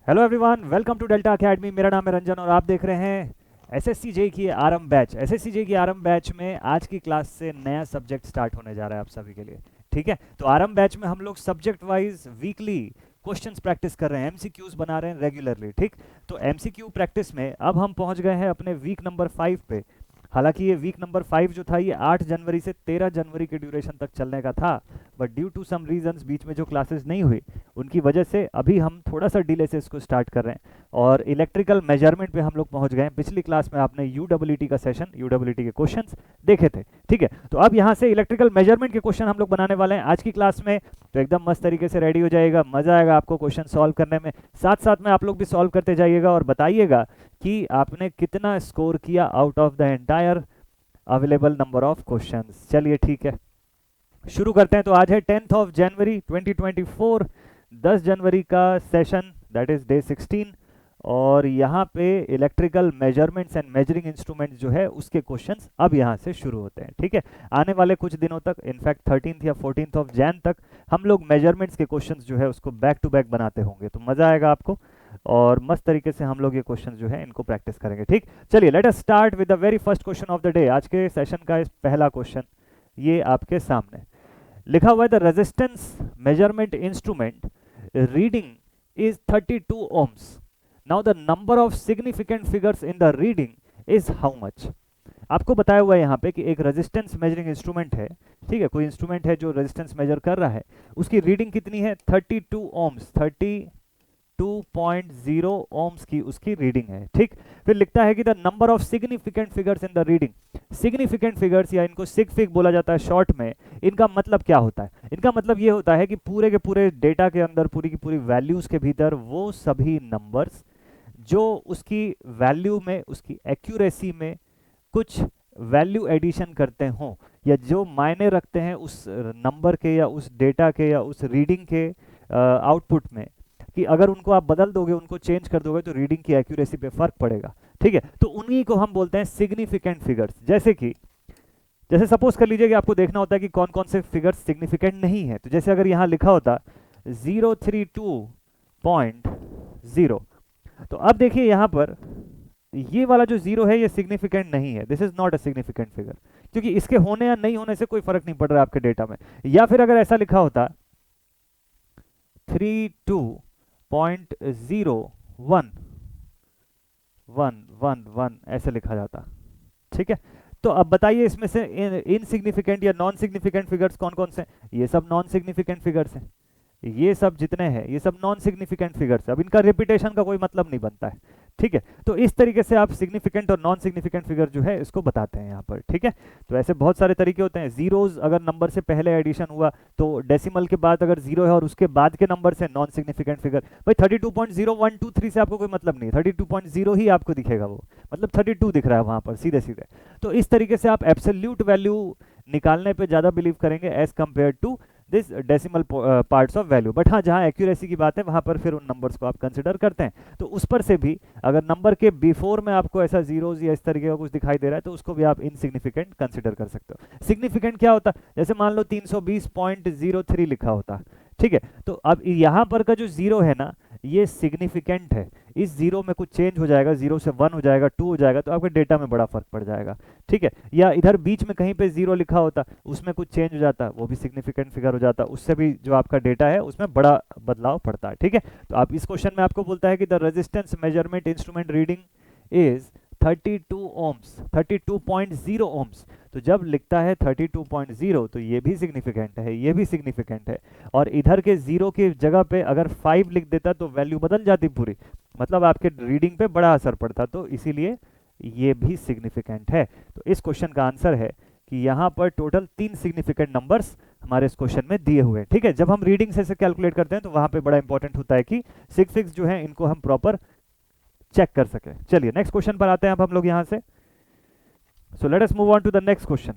Hello everyone, welcome to Delta Academy. मेरा नाम है रंजन और आप देख रहे हैं एसएससी जेई की आरंभ बैच। एसएससी जेई की आरंभ बैच में आज की क्लास से नया सब्जेक्ट स्टार्ट होने जा रहा है आप सभी के लिए। ठीक है, तो आरंभ बैच में हम लोग subject wise weekly questions practice कर रहे हैं, एमसीक्यूज बना रहे हैं रेगुलरली। ठीक, तो एमसीक्यू प्रैक्टिस में अब हम पहुंच गए हैं अपने वीक नंबर 5 पे। हालांकि ये वीक नंबर 5 जो था ये 8 जनवरी से 13 जनवरी के ड्यूरेशन तक चलने का था, but due to some reasons बीच में जो क्लासेस नहीं हुई उनकी वजह से अभी हम थोड़ा सा डिले से इसको स्टार्ट कर रहे हैं और इलेक्ट्रिकल मेजरमेंट पे हम लोग पहुंच गए हैं। पिछली क्लास में आपने यूडब्ल्यूटी का सेशन, यूडब्ल्यूटी के क्वेश्चंस देखे थे। ठीक है, तो अब यहाँ से इलेक्ट्रिकल मेजरमेंट के क्वेश्चन हम लोग बनाने वाले हैं आज की क्लास में। तो एकदम मस्त तरीके से रेडी हो जाएगा, मजा आएगा आपको क्वेश्चन सॉल्व करने में। साथ साथ में आप लोग भी सॉल्व करते जाइएगा और बताइएगा कि आपने कितना स्कोर किया out of the entire available number of questions. चलिए ठीक है, शुरू करते हैं। तो आज है 10th ऑफ जनवरी 2024, 10 जनवरी का सेशन, दैट इज डे 16। और यहाँ पे electrical measurements and measuring instruments जो है उसके क्वेश्चंस अब यहाँ से शुरू होते हैं। ठीक है, आने वाले कुछ दिनों तक, इनफैक्ट 13th या 14th ऑफ जैन तक हम लोग मेजरमेंट्स के क्वेश्चंस जो है उसको बैक टू बैक बनाते होंगे, तो मज़ा आएगा आपको और मस्त तरीके से हम लोग ये क्वेश्चन जो है इनको प्रैक्टिस करेंगे। ठीक, चलिए let us start with the very first question of the day. आज के सेशन का इस पहला क्वेश्चन ये आपके सामने लिखा हुआ है, the resistance measurement instrument reading is 32 ohms. Now the number of significant figures in the reading is how much. आपको बताया हुआ है यहाँ पे कि एक रेजिस्टेंस मेजरिंग इंस्ट्रूमेंट है। ठीक है, कोई इंस्ट्रूमेंट है जो रेजिस्टेंस मेजर कर रहा है, उसकी रीडिंग कितनी है 32 ohms, 32.0 ohms की उसकी रीडिंग है। ठीक, फिर लिखता है कि the number of significant figures in the reading. Significant figures या इनको सिग फिग बोला जाता है शॉर्ट में। इनका मतलब क्या होता है? इनका मतलब ये होता है कि पूरे के पूरे डेटा के अंदर, पूरी की पूरी वैल्यूज के भीतर वो सभी नंबर्स जो उसकी वैल्यू में, उसकी एक्यूरेसी में कुछ वैल्यू एडिशन करते हों या जो मायने रखते हैं उस नंबर के या उस डेटा के या उस रीडिंग के आउटपुट में, कि अगर उनको आप बदल दोगे, उनको चेंज कर दोगे तो रीडिंग की एक्यूरेसी पे फर्क पड़ेगा। ठीक है, तो उन्हीं को हम बोलते हैं सिग्निफिकेंट फिगर्स। जैसे सपोज कर लीजिए कि आपको देखना होता है कि कौन कौन से फिगर्स सिग्निफिकेंट नहीं है। तो जैसे अगर यहाँ लिखा होता 032.0, तो अब देखिए यहाँ पर ये वाला जो जीरो है ये सिग्निफिकेंट नहीं है, this is not a significant figure, क्योंकि इसके होने या नहीं होने से कोई फर्क नहीं पड़ रहा है आपके डेटा में। या फिर अगर ऐसा लिखा होता 32.01 ऐसे लिखा जाता। ठीक है, तो अब बताइए इसमें से इनसिग्निफिकेंट या नॉन सिग्निफिकेंट फिगर्स कौन कौन से? ये सब नॉन सिग्निफिकेंट फिगर्स हैं, ये सब जितने हैं ये सब नॉन सिग्निफिकेंट फिगर्स। अब इनका रिपीटेशन का कोई मतलब नहीं बनता है। ठीक है, तो इस तरीके से आप सिग्निफिकेंट और नॉन सिग्निफिकेंट फिगर जो है इसको बताते हैं यहाँ पर। ठीक है, तो ऐसे बहुत सारे तरीके होते हैं। जीरोज अगर नंबर से पहले एडिशन हुआ तो डेसिमल के बाद अगर जीरो है और उसके बाद के नंबर से नॉन सिग्निफिकेंट फिगर। भाई 32.0123 से आपको कोई मतलब नहीं, 32.0 ही आपको दिखेगा, वो मतलब 32 दिख रहा है वहां पर सीधे सीधे। तो इस तरीके से आप एब्सोल्यूट वैल्यू निकालने पे ज्यादा बिलीव करेंगे as compare to this decimal parts of value. But हाँ, जहाँ एक्यूरेसी की बात है वहाँ पर फिर उन नंबर्स को आप कंसिडर करते हैं। तो उस पर से भी अगर नंबर के बिफोर में आपको ऐसा जीरोज या इस तरीके का कुछ दिखाई दे रहा है तो उसको भी आप इनसिग्निफिकेंट कंसिडर कर सकते हो। सिग्निफिकेंट क्या होता है? जैसे मान लो 320.03 लिखा होता। ठीक है, तो अब यहाँ पर का जो जीरो है ना ये सिग्निफिकेंट है। इस जीरो में कुछ चेंज हो जाएगा, 0 से 1 हो जाएगा, 2 हो जाएगा, तो आपके डेटा में बड़ा फर्क पड़ जाएगा। ठीक है, या इधर बीच में कहीं पे जीरो लिखा होता, उसमें कुछ चेंज हो जाता, वो भी सिग्निफिकेंट फिगर हो जाता, उससे भी जो आपका डेटा है उसमें बड़ा बदलाव पड़ता है। ठीक है, तो आप इस क्वेश्चन में आपको बोलता है कि the resistance measurement instrument reading is 32 ohms, 32.0 ohms। तो जब लिखता है 32.0 तो ये भी सिग्निफिकेंट है, ये भी सिग्निफिकेंट है, और इधर के जीरो की जगह पे अगर 5 लिख देता तो वैल्यू बदल जाती पूरी, मतलब आपके रीडिंग पे बड़ा असर पड़ता, तो इसीलिए ये भी सिग्निफिकेंट है। तो इस क्वेश्चन का आंसर है कि यहाँ पर टोटल 3 सिग्निफिकेंट नंबर्स हमारे इस क्वेश्चन में दिए हुए हैं। ठीक है, जब हम रीडिंग से कैलकुलेट करते हैं तो वहां पे बड़ा इंपॉर्टेंट होता है कि सिग फिग्स जो है इनको हम प्रॉपर चेक कर सके। चलिए नेक्स्ट क्वेश्चन पर आते हैं अब हम लोग यहां से। So let us move on to the next question.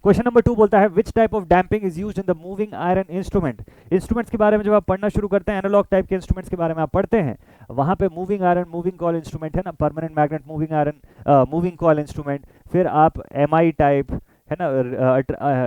Question number 2 बोलता है which type of damping is used in the moving iron instrument. Instruments के बारे में जब आप पढ़ना शुरू करते हैं, एनालॉग टाइप के इंस्ट्रूमेंट्स के बारे में आप पढ़ते हैं, वहां पे moving iron, moving coil instrument है ना, permanent magnet moving iron, moving coil instrument, फिर आप एमआई टाइप है ना,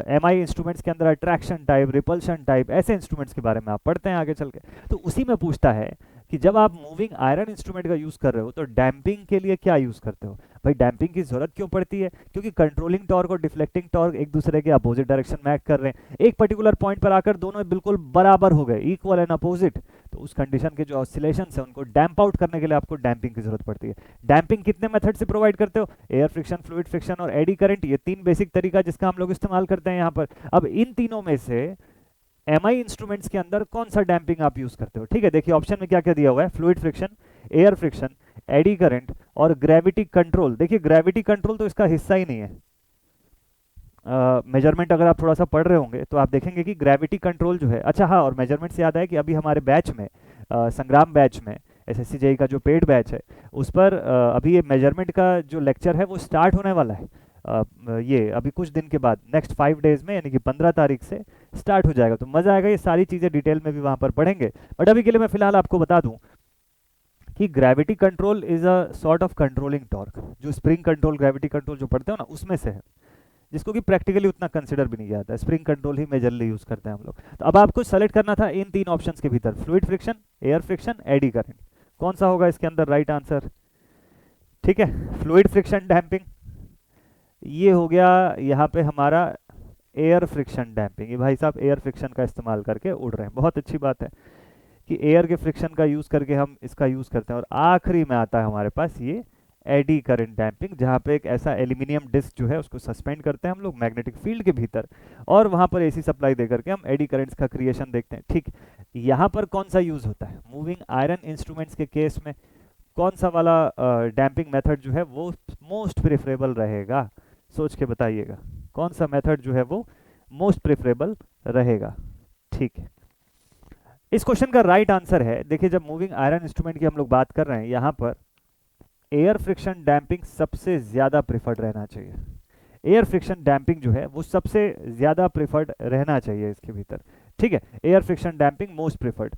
एमआई इंस्ट्रूमेंट्स के अंदर अट्रैक्शन टाइप, रिपल्शन टाइप, ऐसे इंस्ट्रूमेंट्स के बारे में आप पढ़ते हैं आगे चल के। तो उसी में पूछता है कि जब आप मूविंग आयरन इंस्ट्रूमेंट का यूज कर रहे हो तो डैम्पिंग के लिए क्या यूज करते हो? भाई डैम्पिंग की जरूरत क्यों पड़ती है? क्योंकि कंट्रोलिंग टॉर्क और डिफ्लेक्टिंग टॉर्क एक दूसरे के अपोजिट डायरेक्शन में एक्ट कर रहे हैं, एक पर्टिकुलर पॉइंट पर आकर दोनों बिल्कुल बराबर हो गए, इक्वल एंड अपोजिट, तो उस कंडीशन के जो ऑसिलेशंस है उनको डैम्प आउट करने के लिए आपको डैम्पिंग की जरूरत पड़ती है। डैम्पिंग कितने मेथड से प्रोवाइड करते हो? एयर फ्रिक्शन, फ्लूइड फ्रिक्शन और एडी करंट, ये तीन बेसिक तरीका जिसका हम लोग इस्तेमाल करते हैं यहाँ पर। अब इन तीनों में से एमआई इंस्ट्रूमेंट्स के अंदर कौन सा डैम्पिंग आप यूज करते हो? ठीक है, देखिए ऑप्शन में क्या क्या दिया हुआ है, fluid friction, air friction, eddy current और ग्रेविटी कंट्रोल। देखिए ग्रेविटी कंट्रोल तो इसका हिस्सा ही नहीं है। मेजरमेंट अगर आप थोड़ा सा पढ़ रहे होंगे तो आप देखेंगे कि ग्रेविटी कंट्रोल जो है, अच्छा हाँ, और मेजरमेंट से याद है कि अभी हमारे बैच में संग्राम बैच में एसएससी जेई का जो पेड बैच है उस पर अभी ये मेजरमेंट का जो लेक्चर है वो स्टार्ट होने वाला है। ये अभी कुछ दिन के बाद नेक्स्ट 5 डेज में, यानी कि 15 तारीख से स्टार्ट हो जाएगा, तो मज़ा आएगा, ये सारी चीज़ें डिटेल में भी वहाँ पर पढ़ेंगे। बट अभी के लिए मैं फिलहाल आपको बता दूं कि gravity control is a sort of controlling torque, जो स्प्रिंग कंट्रोल ग्रेविटी कंट्रोल जो पढ़ते हो ना उसमें से है, जिसको कि प्रैक्टिकली उतना कंसिडर भी नहीं किया जाता है। स्प्रिंग कंट्रोल ही मेजरली यूज करते हैं हम लोग। तो अब आपको सेलेक्ट करना था इन तीन ऑप्शंस के भीतर, fluid friction, air friction, eddy current, कौन सा होगा इसके अंदर राइट आंसर? ठीक है, फ्लूइड फ्रिक्शन डैम्पिंग, ये हो गया यहाँ पे हमारा एयर फ्रिक्शन डैम्पिंग। ये भाई साहब एयर फ्रिक्शन का इस्तेमाल करके उड़ रहे हैं, बहुत अच्छी बात है कि एयर के फ्रिक्शन का यूज करके हम इसका यूज करते हैं। और आखिरी में आता है हमारे पास ये एडी करंट डैम्पिंग, जहाँ पे एक ऐसा एल्यूमिनियम डिस्क जो है उसको सस्पेंड करते हैं हम लोग मैग्नेटिक फील्ड के भीतर, और वहाँ पर एसी सप्लाई दे करके हम एडी करंट्स का क्रिएशन देखते हैं। ठीक, यहाँ पर कौन सा यूज होता है? मूविंग आयरन इंस्ट्रूमेंट्स के केस में कौन सा वाला डैम्पिंग मेथड जो है वो मोस्ट प्रेफरेबल रहेगा? सोच के बताइएगा, कौन सा मेथड जो है वो मोस्ट प्रेफरेबल रहेगा? ठीक है, इस क्वेश्चन का राइट आंसर है, देखिए जब मूविंग आयरन इंस्ट्रूमेंट की हम लोग बात कर रहे हैं यहाँ पर एयर फ्रिक्शन डैम्पिंग सबसे ज्यादा प्रेफर्ड रहना चाहिए। एयर फ्रिक्शन डैम्पिंग जो है वो सबसे ज्यादा प्रेफर्ड रहना चाहिए इसके भीतर। ठीक है, air friction damping most preferred.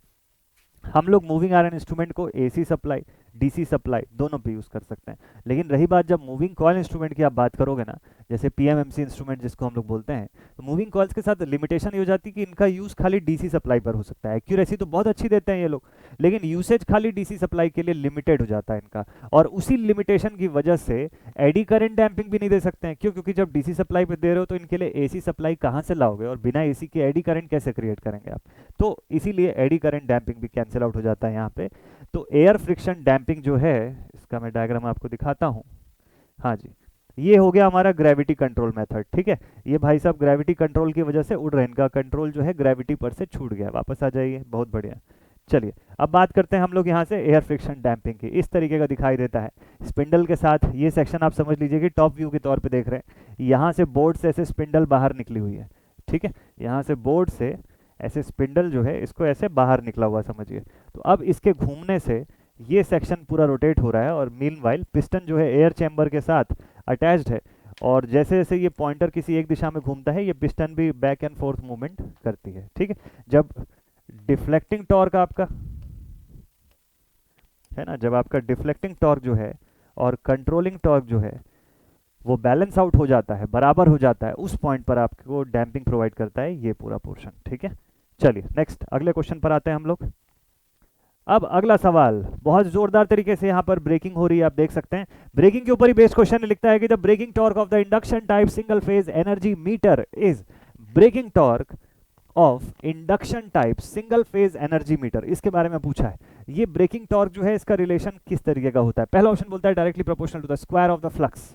हम लोग मूविंग आयरन इंस्ट्रूमेंट को एसी सप्लाई, डीसी सप्लाई दोनों पे यूज कर सकते हैं। लेकिन रही बात जब मूविंग कॉइल इंस्ट्रूमेंट की आप बात करोगे ना, जैसे पीएमएमसी इंस्ट्रूमेंट जिसको हम लोग बोलते हैं, तो मूविंग कॉइल्स के साथ लिमिटेशन ये हो जाती है कि इनका यूज खाली डीसी सप्लाई पर हो सकता है। एक्यूरेसी तो बहुत अच्छी देते हैं ये लोग, लेकिन यूसेज खाली डीसी सप्लाई के लिए लिमिटेड हो जाता है इनका, और उसी लिमिटेशन की वजह से एडी करंट डैम्पिंग भी नहीं दे सकते हैं। क्यों? क्योंकि जब डीसी सप्लाई पे दे रहे हो तो इनके लिए एसी सप्लाई कहाँ से लाओगे, और बिना एसी के एडी करंट कैसे क्रिएट करेंगे आप? तो इसीलिए एडी करंट डैम्पिंग भी कैंसिल आउट हो जाता है यहाँ पे। तो एयर फ्रिक्शन डैम्पिंग जो है, इसका मैं डायग्राम आपको दिखाता हूँ। हाँ जी, ये हो गया हमारा ग्रेविटी कंट्रोल मेथड। ठीक है, ये भाई साहब ग्रेविटी कंट्रोल की वजह से उड़ रहे हैं, इनका कंट्रोल जो है ग्रेविटी पर से छूट गया, वापस आ जाइए, बहुत बढ़िया। चलिए अब बात करते हैं हम लोग यहाँ से एयर फ्रिक्शन डैम्पिंग की। इस तरीके का दिखाई देता है स्पिंडल के साथ। ये सेक्शन आप समझ लीजिए कि टॉप व्यू के तौर पे देख रहे हैं, यहाँ से बोर्ड से ऐसे स्पिंडल बाहर निकली हुई है। ठीक है, यहाँ से बोर्ड से ऐसे स्पिंडल जो है इसको ऐसे बाहर निकला हुआ समझिए। तो अब इसके घूमने से ये सेक्शन पूरा रोटेट हो रहा है, और मीनवाइल पिस्टन जो है एयर चैम्बर के साथ अटैच्ड है, और जैसे जैसे ये पॉइंटर किसी एक दिशा में घूमता है ये पिस्टन भी बैक एंड फोर्थ मूवमेंट करती है। ठीक है, जब डिफ्लेक्टिंग टॉर्क आपका है ना, जब आपका डिफ्लेक्टिंग टॉर्क जो है और कंट्रोलिंग टॉर्क जो है वो बैलेंस आउट हो जाता है, बराबर हो जाता है, उस पॉइंट पर आपको डैम्पिंग प्रोवाइड करता है ये पूरा पोर्शन। ठीक है, चलिए नेक्स्ट अगले क्वेश्चन पर आते हैं हम लोग। अब अगला सवाल बहुत जोरदार तरीके से यहाँ पर ब्रेकिंग हो रही है, आप देख सकते हैं। ब्रेकिंग के ऊपर ही बेस्ड क्वेश्चन लिखता है कि the braking torque of the induction type single phase energy meter is braking torque of induction type single phase energy meter, इसके बारे में पूछा है। ये ब्रेकिंग टॉर्क जो है इसका रिलेशन किस तरीके का होता है? पहला ऑप्शन बोलता है directly proportional to the square of the flux,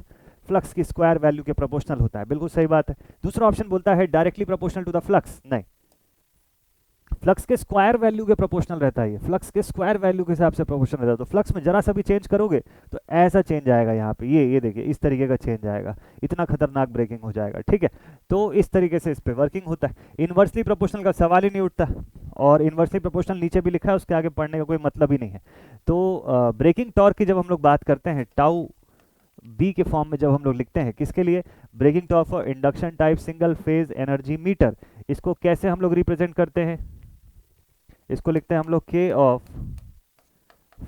flux की स्क्वायर वैल्यू के प्रोपोर्शनल होता है, बिल्कुल सही बात है। दूसरा ऑप्शन बोलता है directly proportional to the flux, नहीं, फ्लक्स के स्क्वायर वैल्यू के प्रोपोर्शनल रहता है, ये फ्लक्स के स्क्वायर वैल्यू के हिसाब से प्रोपोर्शनल रहता है। तो फ्लक्स में जरा सा भी चेंज करोगे तो ऐसा चेंज आएगा यहाँ पे, ये देखिए इस तरीके का चेंज आएगा, इतना खतरनाक ब्रेकिंग हो जाएगा। ठीक है, तो इस तरीके से इस पे वर्किंग होता है। इनवर्सली प्रोपोर्शनल का सवाल ही नहीं उठता, और इनवर्सली प्रोपोर्शनल नीचे भी लिखा है, उसके आगे पढ़ने का कोई मतलब ही नहीं है। तो ब्रेकिंग टॉर्क की जब हम लोग बात करते हैं टाउ बी के फॉर्म में जब हम लोग लिखते हैं, किसके लिए? Braking torque for induction type single phase energy meter, इसको कैसे हम लोग रिप्रेजेंट करते हैं? इसको लिखते हैं हम लोग K of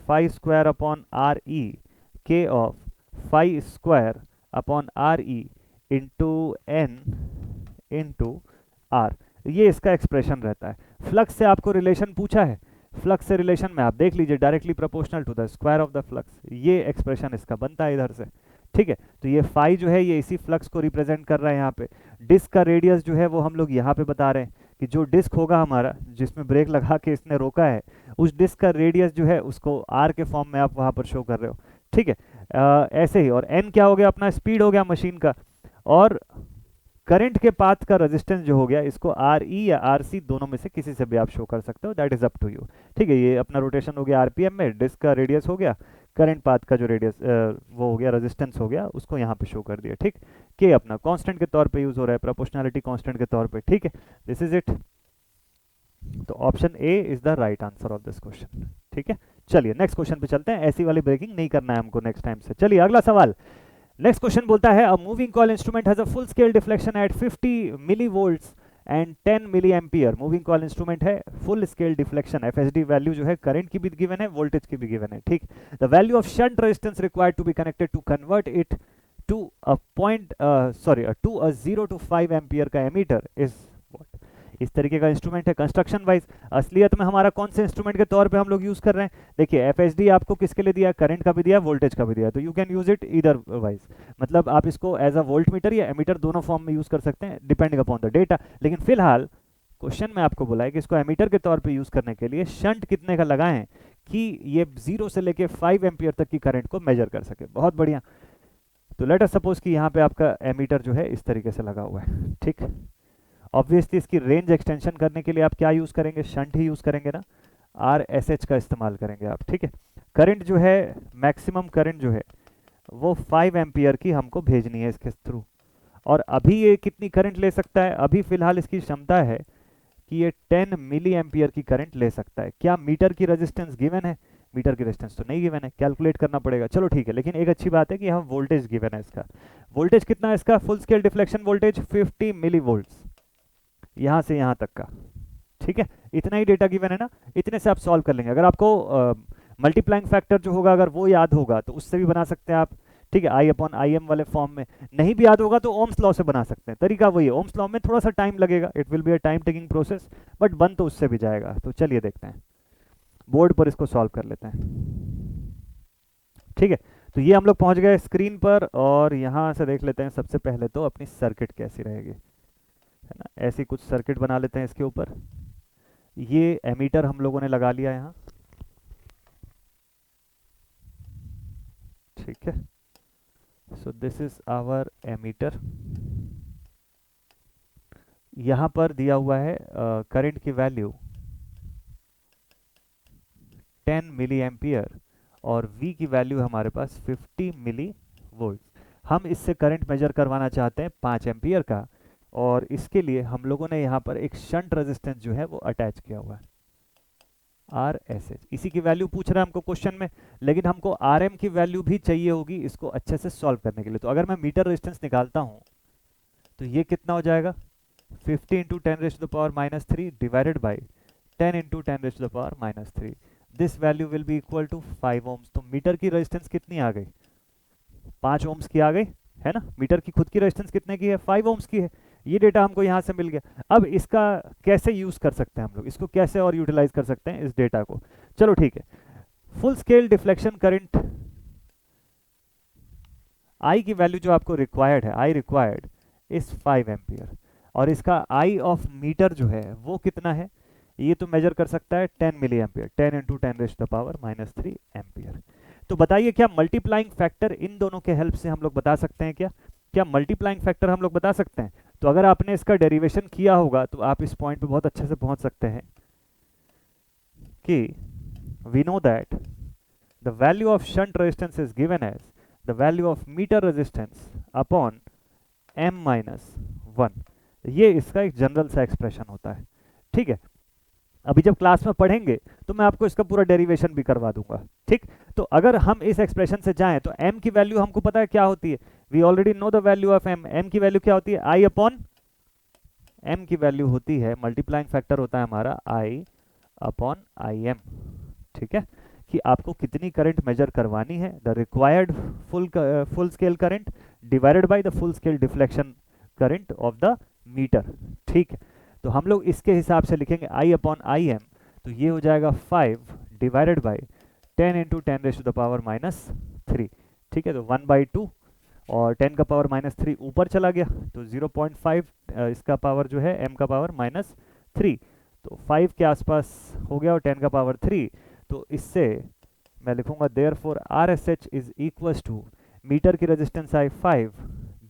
phi square upon R E, K of phi square upon R E into N into R, ये इसका एक्सप्रेशन रहता है। फ्लक्स से आपको रिलेशन पूछा है, फ्लक्स से रिलेशन में आप देख लीजिए, directly proportional to the square of the flux, ये एक्सप्रेशन इसका बनता है इधर से। ठीक है, तो ये फाई जो है ये इसी फ्लक्स को रिप्रेजेंट कर रहा है यहाँ पे। डिस्क का रेडियस जो है वो हम लोग यहाँ पे बता रहे हैं कि जो डिस्क होगा हमारा, जिसमें ब्रेक लगा के इसने रोका है, उस डिस्क का रेडियस जो है उसको आर के फॉर्म में आप वहाँ पर शो कर रहे हो। ठीक है, ऐसे ही। और एन क्या हो गया अपना, स्पीड हो गया मशीन का। और करंट के पाथ का रेजिस्टेंस जो हो गया, इसको आर ई या आर सी दोनों में से किसी से भी आप शो कर सकते हो, that is up to you. ठीक है, ये अपना रोटेशन हो गया आरपीएम में, डिस्क का रेडियस हो गया, करंट पाथ का जो रेडियस वो हो गया, रेजिस्टेंस हो गया, उसको यहाँ पे शो कर दिया। ठीक, के अपना कांस्टेंट के तौर पे यूज हो रहा है, प्रोपोर्शनैलिटी कांस्टेंट के तौर पे। ठीक है, दिस इज इट। तो option A is the right answer of this question. ठीक है, चलिए नेक्स्ट क्वेश्चन पे चलते हैं, ऐसी वाली ब्रेकिंग नहीं करना है हमको नेक्स्ट टाइम से। चलिए अगला सवाल। नेक्स्ट क्वेश्चन बोलता है, a moving coil instrument has a full scale deflection at 50 millivolts and 10 milli ampere. Moving coil instrument है, full scale deflection, FSD value जो है करंट की भी गिवन है, वोल्टेज की भी गिवन है। ठीक, the value of shunt resistance required to be connected to convert it to a 0 to 5 ampere का एमीटर इज व्हाट। इस तरीके का इंस्ट्रूमेंट है कंस्ट्रक्शन वाइज। असलियत में हमारा कौन से इंस्ट्रूमेंट के तौर पे हम लोग यूज कर रहे हैं? देखिए एफएसडी आपको किसके लिए दिया है, करंट का भी दिया, वोल्टेज का भी दिया, तो you can use it either wise. मतलब आप इसको एज अ वोल्ट मीटर या एमीटर दोनों फॉर्म में यूज कर सकते हैं डिपेंडिंग अपॉन द डेटा। लेकिन फिलहाल क्वेश्चन में आपको बोला है कि इसको एमीटर के तौर पे यूज करने के लिए शंट कितने का लगाएं कि ये 0 से लेके 5 एम्पियर तक की करंट को मेजर कर सके। बहुत बढ़िया। तो लेट अस सपोज कि यहाँ पे आपका एमीटर जो है इस तरीके से लगा हुआ है। ठीक, ऑब्वियसली इसकी रेंज एक्सटेंशन करने के लिए आप क्या यूज करेंगे, शंट ही यूज करेंगे ना, RSH का इस्तेमाल करेंगे आप। ठीक है, करंट जो है, मैक्सिमम करंट जो है वो 5 एम्पियर की हमको भेजनी है इसके थ्रू। और अभी ये कितनी करंट ले सकता है? अभी फिलहाल इसकी क्षमता है कि ये 10 मिली एम्पियर की करंट ले सकता है। क्या मीटर की रेजिस्टेंस गिवन है? मीटर की रेजिस्टेंस तो नहीं गिवन है, कैलकुलेट करना पड़ेगा। चलो ठीक है, लेकिन एक अच्छी बात है कि हम वोल्टेज गिवन है इसका। वोल्टेज कितना है इसका? फुल स्केल डिफ्लेक्शन वोल्टेज 50 मिली वोल्ट्स, यहाँ से यहाँ तक का। ठीक है, इतना ही डेटा गिवन है ना, इतने से आप सॉल्व कर लेंगे। अगर आपको मल्टीप्लाइंग फैक्टर जो होगा अगर वो याद होगा तो उससे भी बना सकते हैं आप। ठीक है, I/IM वाले फॉर्म में। नहीं भी याद होगा तो ओम्स लॉ से बना सकते हैं, तरीका वही है। ओम्स लॉ में थोड़ा सा टाइम लगेगा, it will be a time taking process, but बन तो उससे भी जाएगा। तो चलिए देखते हैं, बोर्ड पर इसको सॉल्व कर लेते हैं। ठीक है, तो ये हम लोग पहुंच गए स्क्रीन पर, और यहाँ से देख लेते हैं सबसे पहले तो अपनी सर्किट कैसी रहेगी, है ना। ऐसी कुछ सर्किट बना लेते हैं इसके ऊपर। ये एमीटर हम लोगों ने लगा लिया यहाँ। ठीक है, so this is our ammeter. यहाँ पर दिया हुआ है करंट की वैल्यू 10 मिली एम्पियर और V की वैल्यू हमारे पास 50 मिली वोल्ट। हम इससे करंट मेजर करवाना चाहते हैं 5 एम्पियर का, और इसके लिए हम लोगों ने यहाँ पर एक शंट रेजिस्टेंस जो है वो अटैच किया हुआ है, RSH। इसी की वैल्यू पूछ रहा है हमको क्वेश्चन में, लेकिन हमको RM की वैल्यू भी चाहिए होगी इसको अच्छे से सॉल्व करने के लिए। तो अगर मैं मीटर रेजिस्टेंस निकालता हूँ तो ये कितना हो जाएगा, 50 into 10⁻³ divided by 10 into 10⁻³ this value will be equal to 5 ohms. तो मीटर की रेजिस्टेंस कितनी आ गई, 5 ओम्स की आ गई, है ना। मीटर की खुद की रेजिस्टेंस कितने की है, 5 ओम्स की है। ये डेटा हमको यहाँ से मिल गया। अब इसका कैसे यूज कर सकते हैं हम लोग, इसको कैसे और यूटिलाइज कर सकते हैं इस डेटा को। चलो ठीक है, full scale deflection current I की वैल्यू जो आपको रिक्वायर्ड है, I रिक्वायर्ड इज 5 एम्पियर, और इसका I ऑफ मीटर जो है वो कितना है, ये तो मेजर कर सकता है 10 मिली एम्पियर, 10 इंटू 10⁻³ एम्पियर। तो बताइए क्या मल्टीप्लाइंग फैक्टर इन दोनों के हेल्प से हम लोग बता सकते हैं क्या मल्टीप्लाइंग फैक्टर हम लोग बता सकते हैं? तो अगर आपने इसका डेरिवेशन किया होगा तो आप इस पॉइंट पे बहुत अच्छे से पहुंच सकते हैं कि we know that the value of shunt resistance is given as the value of meter resistance upon m-1। ये इसका एक जनरल सा एक्सप्रेशन होता है। ठीक है, अभी जब क्लास में पढ़ेंगे तो मैं आपको इसका पूरा डेरिवेशन भी करवा दूंगा। ठीक, तो अगर हम इस एक्सप्रेशन से जाएं तो m की वैल्यू हमको पता है क्या होती है, we already know the value of m। m की वैल्यू क्या होती है, I अपॉन m की वैल्यू होती है, मल्टीप्लाइंग फैक्टर होता है हमारा I अपॉन IM। ठीक है, कि आपको कितनी करंट मेजर करवानी है, the required full scale current divided by the full scale deflection current of the meter. ठीक है, तो हम लोग इसके हिसाब से लिखेंगे I अपॉन IM। तो ये हो जाएगा 5 divided by 10 into 10 raise to the power -3। ठीक है, तो 1/2 और 10 का पावर -3 ऊपर चला गया, तो 0.5 इसका पावर जो है m का पावर -3, तो 5 के आसपास हो गया और 10 का पावर 3। तो इससे मैं लिखूंगा therefore RSH is equals to meter की resistance I 5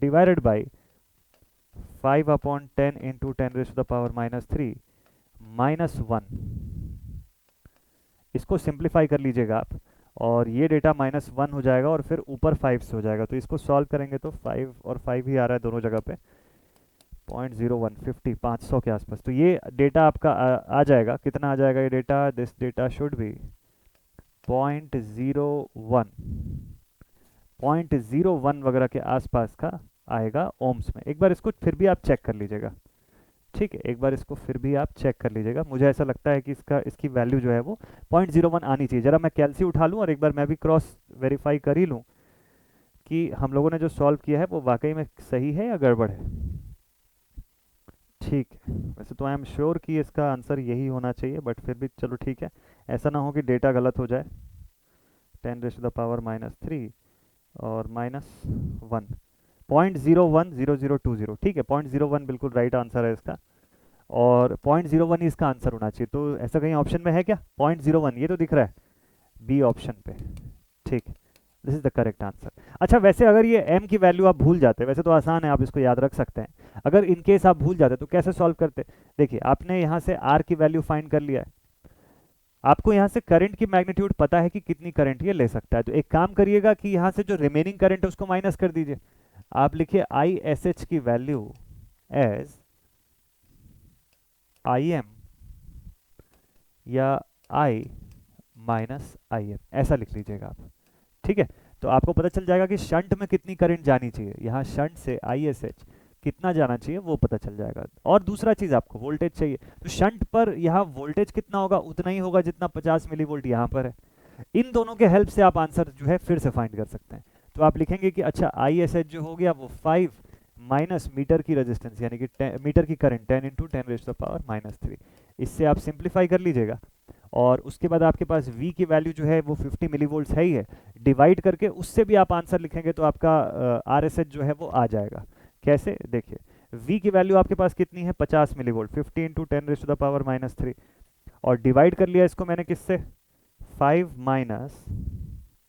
divided by 5/10 into 10 raise to the power -3 -1। इसको सिंप्लीफाई कर लीजिएगा आप और ये डेटा -1 हो जाएगा और फिर ऊपर 5 से हो जाएगा। तो इसको सॉल्व करेंगे तो 5 और 5 ही आ रहा है दोनों जगह पे, 0.0150 500 के आसपास। तो ये डेटा आपका आ जाएगा, कितना आ जाएगा ये data? This data should be 0.01 वगैरह के आसपास का आएगा ओम्स में। एक बार इसको फिर भी आप चेक कर लीजिएगा, ठीक है, एक बार इसको फिर भी आप चेक कर लीजिएगा। मुझे ऐसा लगता है कि इसकी वैल्यू जो है वो 0.01 आनी चाहिए। ज़रा मैं कैलसी उठा लूँ और एक बार मैं भी क्रॉस वेरीफाई कर ही लूँ कि हम लोगों ने जो सॉल्व किया है वो वाकई में सही है या गड़बड़ है। ठीक है, वैसे तो आई एम श्योर कि इसका आंसर यही होना चाहिए, बट फिर भी चलो ठीक है, ऐसा ना हो कि डेटा गलत हो जाए। 10 रेज़ टू द पावर -3 और -1, 0.010020, ठीक है, 0.01 बिल्कुल राइट आंसर है इसका, और 0.01 ही इसका आंसर होना चाहिए। तो ऐसा कहीं ऑप्शन में है क्या 0.01? ये तो दिख रहा है बी ऑप्शन पे, ठीक, this is the correct answer. अच्छा, वैसे अगर ये m की वैल्यू आप भूल जाते, वैसे तो आसान है, आप इसको याद रख सकते हैं। अगर इन केस आप भूल जाते तो कैसे सॉल्व करते? देखिए, आपने यहाँ से r की वैल्यू फाइंड कर लिया है, आपको यहाँ से करंट की मैग्नीट्यूड पता है कि कितनी करंट ये ले सकता है। तो एक काम करिएगा कि यहाँ से जो रिमेनिंग करंट है उसको माइनस कर दीजिए। आप लिखिए ISH की वैल्यू एज IM या I माइनस IM, ऐसा लिख लीजिएगा आप, ठीक है। तो आपको पता चल जाएगा कि शंट में कितनी करंट जानी चाहिए, यहाँ शंट से ISH कितना जाना चाहिए वो पता चल जाएगा। और दूसरा चीज़, आपको वोल्टेज चाहिए, तो शंट पर यहाँ वोल्टेज कितना होगा? उतना ही होगा जितना 50 मिलीवोल्ट यहाँ पर है। इन दोनों के हेल्प से आप आंसर जो है फिर से फाइंड कर सकते हैं। तो आप लिखेंगे कि अच्छा ISH जो हो गया वो 5 माइनस मीटर की रेजिस्टेंस यानी कि मीटर की current 10 into 10 raise to the power -3। इससे आप सिंप्लीफाई कर लीजिएगा और उसके बाद आपके पास V की वैल्यू जो है वो 50 मिलीवोल्ट्स है ही है, डिवाइड करके उससे भी आप आंसर लिखेंगे तो आपका RSH जो है वो आ जाएगा। कैसे? देखिए, V की वैल्यू आपके पास कितनी है? 50 millivolt, 50 into 10 raise to the power -3, और डिवाइड कर लिया इसको मैंने किससे? 5 minus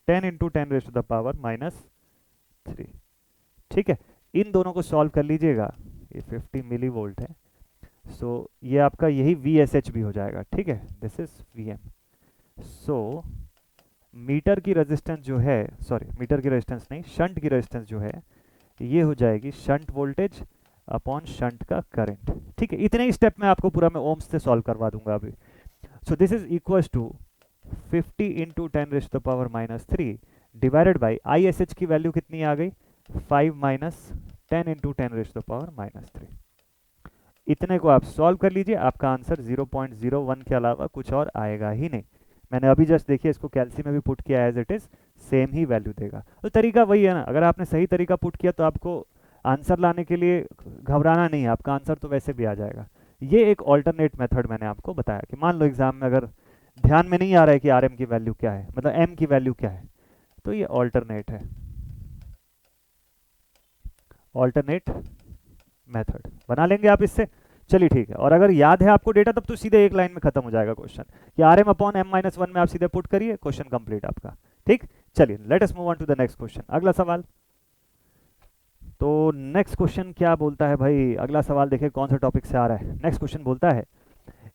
10 into 10 raise to the power -3, ठीक है। इन दोनों को सॉल्व कर लीजिएगा, ये 50 मिलीवोल्ट है, सो ये आपका यही VSH भी हो जाएगा, ठीक है, this is VM। So meter की रेजिस्टेंस जो है, सॉरी मीटर की रेजिस्टेंस नहीं, शंट की रेजिस्टेंस जो है ये हो जाएगी शंट वोल्टेज अपॉन शंट का करंट, ठीक है। इतने ही स्टेप में आपको पूरा मैं ओम्स से सॉल्व करवा दूंगा अभी। So this is equals to 50 into 10 raise to the power -3 divided by ISH की वैल्यू कितनी आ गई? 5 minus 10 into 10 raise to the power -3। इतने को आप सॉल्व कर लीजिए, आपका आंसर 0.01 के अलावा कुछ और आएगा ही नहीं। मैंने अभी जस्ट देखिए इसको कैलसी में भी पुट किया एज इट इज, सेम ही वैल्यू देगा। तो तरीका वही है ना, अगर आपने सही तरीका पुट किया तो आपको आंसर लाने के लिए घबराना नहीं है, आपका आंसर तो वैसे भी आ जाएगा। ये एक ऑल्टरनेट मेथड मैंने आपको बताया कि मान लो एग्जाम में अगर ध्यान में नहीं आ रहा है कि RM की वैल्यू क्या है, मतलब M की वैल्यू क्या है, तो ये ऑल्टरनेट है, ऑल्टरनेट मेथड बना लेंगे आप इससे। चलिए ठीक है, और अगर याद है आपको डेटा तब तो सीधे एक लाइन में खत्म हो जाएगा क्वेश्चन कि RM अपॉन M-1 में आप सीधे पुट करिए, क्वेश्चन कंप्लीट आपका, ठीक। चलिए let us move on to the next question, अगला सवाल। तो नेक्स्ट क्वेश्चन क्या बोलता है भाई? अगला सवाल देखिए कौन सा टॉपिक से आ रहा है। नेक्स्ट क्वेश्चन बोलता है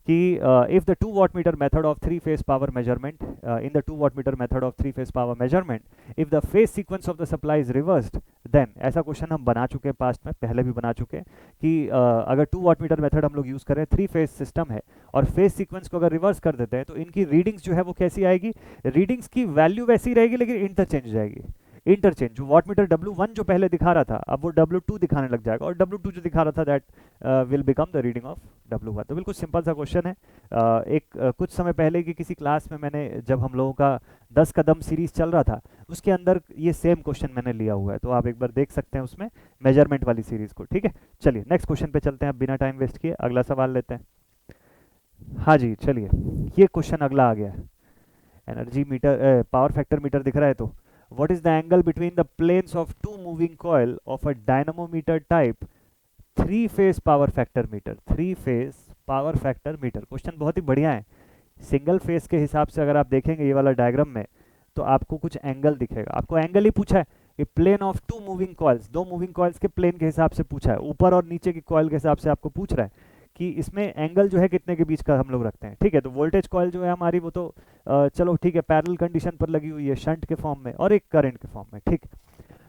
कि if the 2 wattmeter method of 3-phase power measurement in the 2 wattmeter method of 3-phase power measurement if the phase sequence of the supply is reversed then, ऐसा क्वेश्चन हम बना चुके हैं पास्ट में, पहले भी बना चुके हैं कि अगर 2 wattmeter मेथड हम लोग यूज़ करें, 3 फेज सिस्टम है और फेज सीक्वेंस को अगर रिवर्स कर देते हैं तो इनकी रीडिंग्स जो है वो कैसी आएगी? रीडिंग्स की वैल्यू वैसी रहेगी लेकिन इंटरचेंज जाएगी। इंटरचेंज, जो वाटमीटर W1 जो पहले दिखा रहा था अब वो W2 दिखाने लग जाएगा और W2 जो दिखा रहा था that will become the reading of W1। तो बिल्कुल सिंपल सा क्वेश्चन है। कुछ समय पहले की किसी क्लास में मैंने, जब हम लोगों का 10 कदम सीरीज चल रहा था, उसके अंदर ये सेम क्वेश्चन मैंने लिया हुआ है, तो आप एक बार देख सकते हैं उसमें मेजरमेंट वाली सीरीज को, ठीक है। चलिए नेक्स्ट क्वेश्चन पे चलते हैं, बिना टाइम वेस्ट किए अगला सवाल लेते हैं। हाँ जी, चलिए ये क्वेश्चन अगला आ गया है। Energy meter, power factor meter दिख रहा है तो what is the angle between the planes of two moving coil of a dynamometer type three phase power factor meter. Three phase power factor meter question बहुत ही बढ़िया है। Single phase के हिसाब से अगर आप देखेंगे ये वाला डायग्राम में तो आपको कुछ एंगल दिखेगा। आपको एंगल ही पूछा है कि plane of two moving coils, दो मूविंग कॉइल्स के प्लेन के हिसाब से पूछा है, ऊपर और नीचे की कॉइल के हिसाब से आपको पूछ रहा है कि इसमें एंगल जो है कितने के बीच का हम लोग रखते हैं। ठीक है, तो वोल्टेज कॉइल जो है हमारी वो तो चलो ठीक है पैरेलल कंडीशन पर लगी हुई है शंट के फॉर्म में और एक करंट के फॉर्म में। ठीक,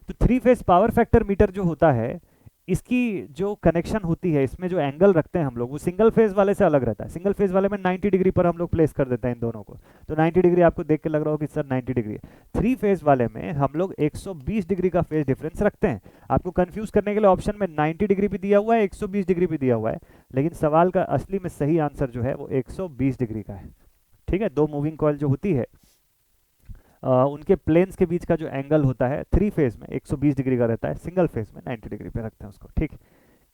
तो three phase power factor metre जो होता है इसकी जो कनेक्शन होती है, इसमें जो एंगल रखते हैं हम लोग वो सिंगल फेज वाले से अलग रहता है। सिंगल फेज वाले में 90 डिग्री पर हम लोग प्लेस कर देते हैं इन दोनों को, तो 90 डिग्री आपको देख के लग रहा होगा कि सर 90 डिग्री है। थ्री फेज वाले में हम लोग 120 डिग्री का फेज डिफरेंस रखते हैं। आपको कंफ्यूज करने के लिए ऑप्शन में 90 डिग्री भी दिया हुआ है, 120 डिग्री भी दिया हुआ है, लेकिन सवाल का असली में सही आंसर जो है वो 120 डिग्री का है। ठीक है, दो मूविंग कॉइल जो होती है उनके प्लेन्स के बीच का जो एंगल होता है थ्री फेज में 120 डिग्री का रहता है, सिंगल फेज में 90 डिग्री पे रखते हैं उसको। ठीक,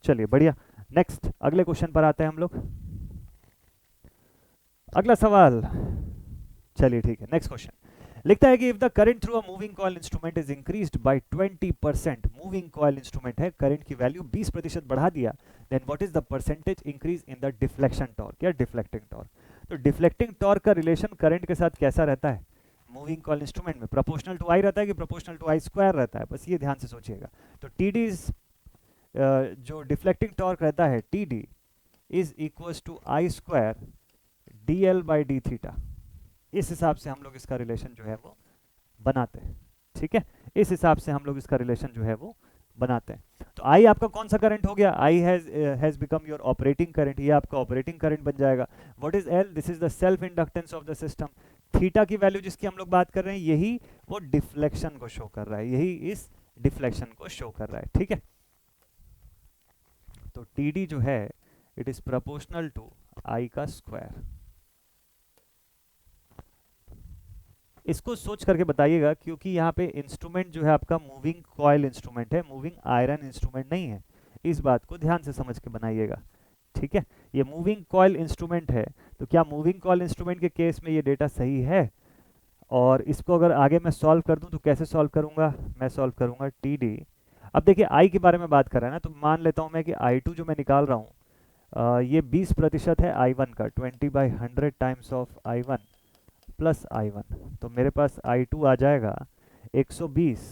चलिए बढ़िया। नेक्स्ट अगले क्वेश्चन पर आते हैं हम लोग। अगला सवाल, चलिए ठीक है, नेक्स्ट क्वेश्चन लिखता है कि if the current through a moving coil instrument is increased by 20%, moving coil instrument है, करंट की वैल्यू 20% बढ़ा दिया, then what is the percentage increase in the deflection torque या डिफ्लेक्टिंग टॉर्क। तो डिफ्लेक्टिंग टॉर्क का रिलेशन करंट के साथ कैसा रहता है मूविंग कॉइल इंस्ट्रूमेंट में? प्रोपोर्शनल टू आई रहता है कि प्रोपोर्शनल टू आई स्क्वायर रहता है, बस ये ध्यान से सोचिएगा। तो टी डी जो डिफ्लेक्टिंग टॉर्क रहता है T D is equals to I square D L by D theta. इस हिसाब से हम लोग इसका रिलेशन जो है वो बनाते हैं। ठीक है, इस हिसाब से हम लोग इसका रिलेशन जो है वो बनाते हैं। तो आई आपका कौन सा करंट हो गया? I has become your operating current, ये आपका ऑपरेटिंग करंट बन जाएगा। What is L? This is the self inductance of the system. Theta की वैल्यू जिसकी हम लोग बात कर रहे हैं यही वो डिफ्लेक्शन को शो कर रहा है, यही इस डिफ्लेक्शन को शो कर रहा है। ठीक है, तो टी डी जो है इट इज प्रोपोर्शनल टू आई का स्क्वायर। इसको सोच करके बताइएगा क्योंकि यहाँ पे इंस्ट्रूमेंट जो है आपका मूविंग कॉइल इंस्ट्रूमेंट है, मूविंग आयरन इंस्ट्रूमेंट नहीं है। इस बात को ध्यान से समझ के बनाइएगा। ठीक है, ये मूविंग कॉइल इंस्ट्रूमेंट है, तो क्या मूविंग कॉइल इंस्ट्रूमेंट के केस में ये डेटा सही है? और इसको अगर आगे मैं सॉल्व कर दूं तो कैसे सॉल्व करूंगा? मैं सॉल्व करूंगा टी डी। अब देखिए आई के बारे में बात कर रहा है ना, तो मान लेता हूं मैं कि I2 जो मैं निकाल रहा हूं ये 20% है I1 का, 20/100 times of I1 plus I1, तो मेरे पास I2 आ जाएगा 120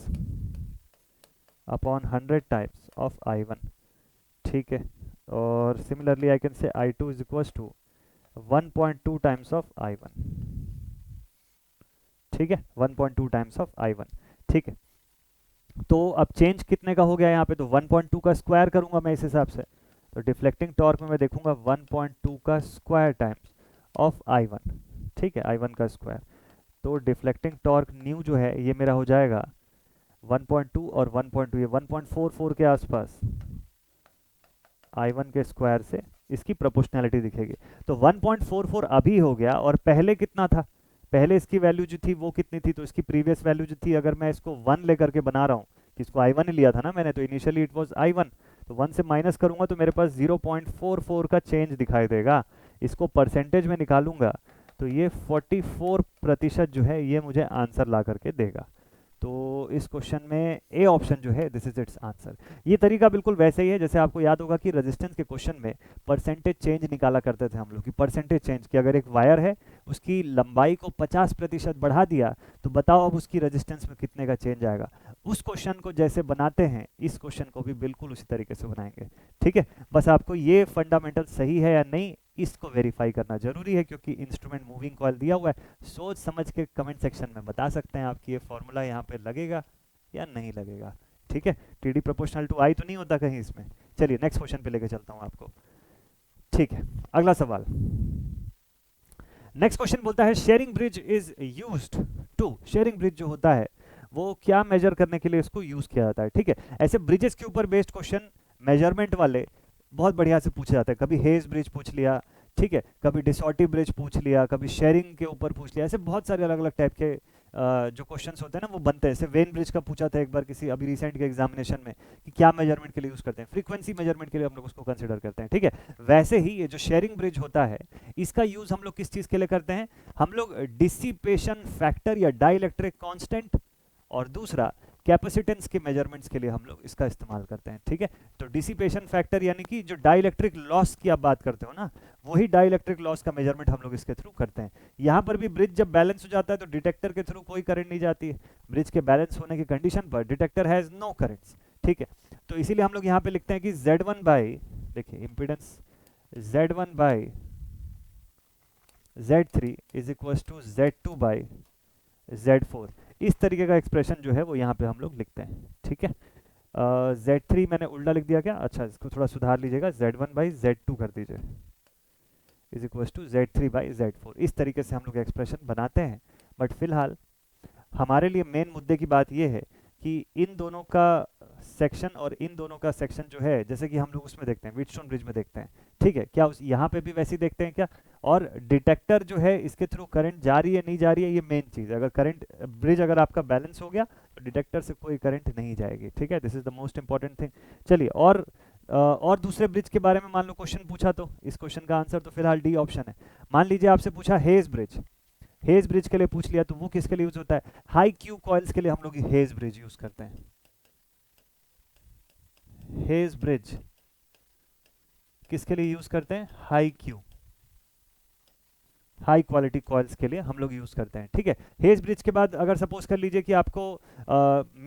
अपॉन 100 टाइम्स ऑफ I1। ठीक है, और similarly I can say I2 is equal to 1.2 times of I1। ठीक है, 1.2 टाइम्स ऑफ I1। ठीक है, तो अब चेंज कितने का हो गया यहाँ पे? तो 1.2 का स्क्वायर करूंगा मैं इस हिसाब से, तो डिफ्लेक्टिंग टॉर्क में मैं देखूंगा 1.2 का स्क्वायर टाइम्स ऑफ I1। ठीक है, I1 का स्क्वायर, तो डिफ्लेक्टिंग टॉर्क न्यू जो है ये मेरा हो जाएगा 1.2 और 1.2 ये 1.44 के आसपास I1 के स्क्वायर से इसकी प्रोपोर्शनैलिटी दिखेगी। तो 1.44 अभी हो गया, और पहले कितना था? पहले इसकी वैल्यू जो थी वो कितनी थी? तो इसकी प्रीवियस वैल्यू जो थी, अगर मैं इसको 1 लेकर के बना रहा हूँ, कि इसको I1 ही लिया था ना मैंने, तो इनिशियली इट वाज I1, तो 1 से माइनस करूंगा तो मेरे पास 0.44 का चेंज दिखाई देगा। इसको परसेंटेज में निकालूंगा तो ये 44% जो है ये मुझे आंसर ला करके देगा। तो इस क्वेश्चन में ए ऑप्शन जो है दिस इज इट्स आंसर। ये तरीका बिल्कुल वैसे ही है जैसे आपको याद होगा कि रेजिस्टेंस के क्वेश्चन में परसेंटेज चेंज निकाला करते थे हम लोग, कि परसेंटेज चेंज कि अगर एक वायर है उसकी लंबाई को 50% बढ़ा दिया तो बताओ अब उसकी रेजिस्टेंस में कितने का चेंज आएगा। उस क्वेश्चन को जैसे बनाते हैं इस क्वेश्चन को भी बिल्कुल उसी तरीके से बनाएंगे। ठीक है, बस आपको ये फंडामेंटल सही है या नहीं इसको वेरीफाई करना जरूरी है, क्योंकि इंस्ट्रूमेंट मूविंग कॉइल दिया हुआ है। सोच समझ के कमेंट सेक्शन में बता सकते हैं आपकी ये फॉर्मूला यहाँ पे लगेगा या नहीं लगेगा। ठीक है, टी डी प्रोपोर्शनल टू आई तो नहीं होता कहीं इसमें। चलिए नेक्स्ट क्वेश्चन पे लेके चलता हूँ आपको। ठीक है, अगला सवाल, नेक्स्ट क्वेश्चन बोलता है Schering bridge is used to, Schering bridge जो होता है वो क्या मेजर करने के लिए इसको यूज किया जाता है? ठीक है, ऐसे ब्रिजेस के ऊपर बेस्ड क्वेश्चन मेजरमेंट वाले बहुत बढ़िया से पूछे जाते हैं। कभी हेज ब्रिज पूछ लिया, ठीक है, कभी डिसॉर्टी ब्रिज पूछ लिया, कभी शेयरिंग के ऊपर पूछ लिया, ऐसे बहुत सारे अलग अलग टाइप के जो क्वेश्चंस होते हैं ना वो बनते हैं। जैसे वेन ब्रिज का पूछा था एक बार किसी अभी रिसेंट के एग्जामिनेशन में कि क्या मेजरमेंट के लिए यूज करते हैं, फ्रीक्वेंसी मेजरमेंट के लिए हम लोग उसको कंसिडर करते हैं, ठीक है। वैसे ही ये जो शेयरिंग ब्रिज होता है इसका यूज हम लोग किस चीज के लिए करते हैं, हम लोग डिसिपेशन फैक्टर या डाइलेक्ट्रिक कांस्टेंट और दूसरा कैपेसिटेंस के मेजरमेंट्स के लिए हम लोग इसका इस्तेमाल करते हैं, ठीक है। तो डिसिपेशन फैक्टर यानी कि जो डाइलेक्ट्रिक लॉस की आप बात करते हो ना, वही डाइलेक्ट्रिक लॉस का मेजरमेंट हम लोग इसके थ्रू करते हैं। यहाँ पर भी ब्रिज जब बैलेंस हो जाता है तो डिटेक्टर के थ्रू कोई करंट नहीं जाती है, ब्रिज के बैलेंस होने की कंडीशन पर डिटेक्टर हैज नो करंट्स, ठीक है। तो इसीलिए हम लोग यहाँ पे लिखते हैं कि Z1 बाई, देखिए impedance Z1 by Z3 is equal to Z2 by Z4, इस तरीके का एक्सप्रेशन जो है वो यहाँ पे हम लोग लिखते हैं, ठीक है। Z3 मैंने उल्टा लिख दिया क्या, अच्छा इसको थोड़ा सुधार लीजिएगा, Z1 बाई Z2 कर दीजिए is equal to Z3 by Z4, इस तरीके से हम लोग एक्सप्रेशन बनाते हैं। बट फिलहाल हमारे लिए मेन मुद्दे की बात ये है कि इन दोनों का सेक्शन और इन दोनों का सेक्शन जो है, जैसे कि हम लोग उसमें देखते हैं व्हीटस्टोन ब्रिज में देखते हैं, ठीक है, क्या उस यहाँ पे भी वैसे ही देखते हैं क्या, और डिटेक्टर जो है इसके थ्रू करंट जा रही है नहीं जा रही है, ये मेन चीज़। अगर करंट ब्रिज अगर आपका बैलेंस हो गया तो डिटेक्टर से कोई करंट नहीं जाएगी, ठीक है, this is the most important thing. चलिए और दूसरे ब्रिज के बारे में मान लो क्वेश्चन पूछा तो इस क्वेश्चन का आंसर तो फिलहाल डी ऑप्शन है। मान लीजिए आपसे पूछा हेज ब्रिज, हेज ब्रिज के लिए पूछ लिया तो वो किसके लिए यूज होता है, हाई क्यू कॉइल्स के लिए हम लोग हेज ब्रिज यूज करते हैं। हेज ब्रिज किसके लिए यूज करते हैं, high Q, high quality coils के लिए हम लोग यूज करते हैं, ठीक है। हेज ब्रिज के बाद अगर सपोज कर लीजिए कि आपको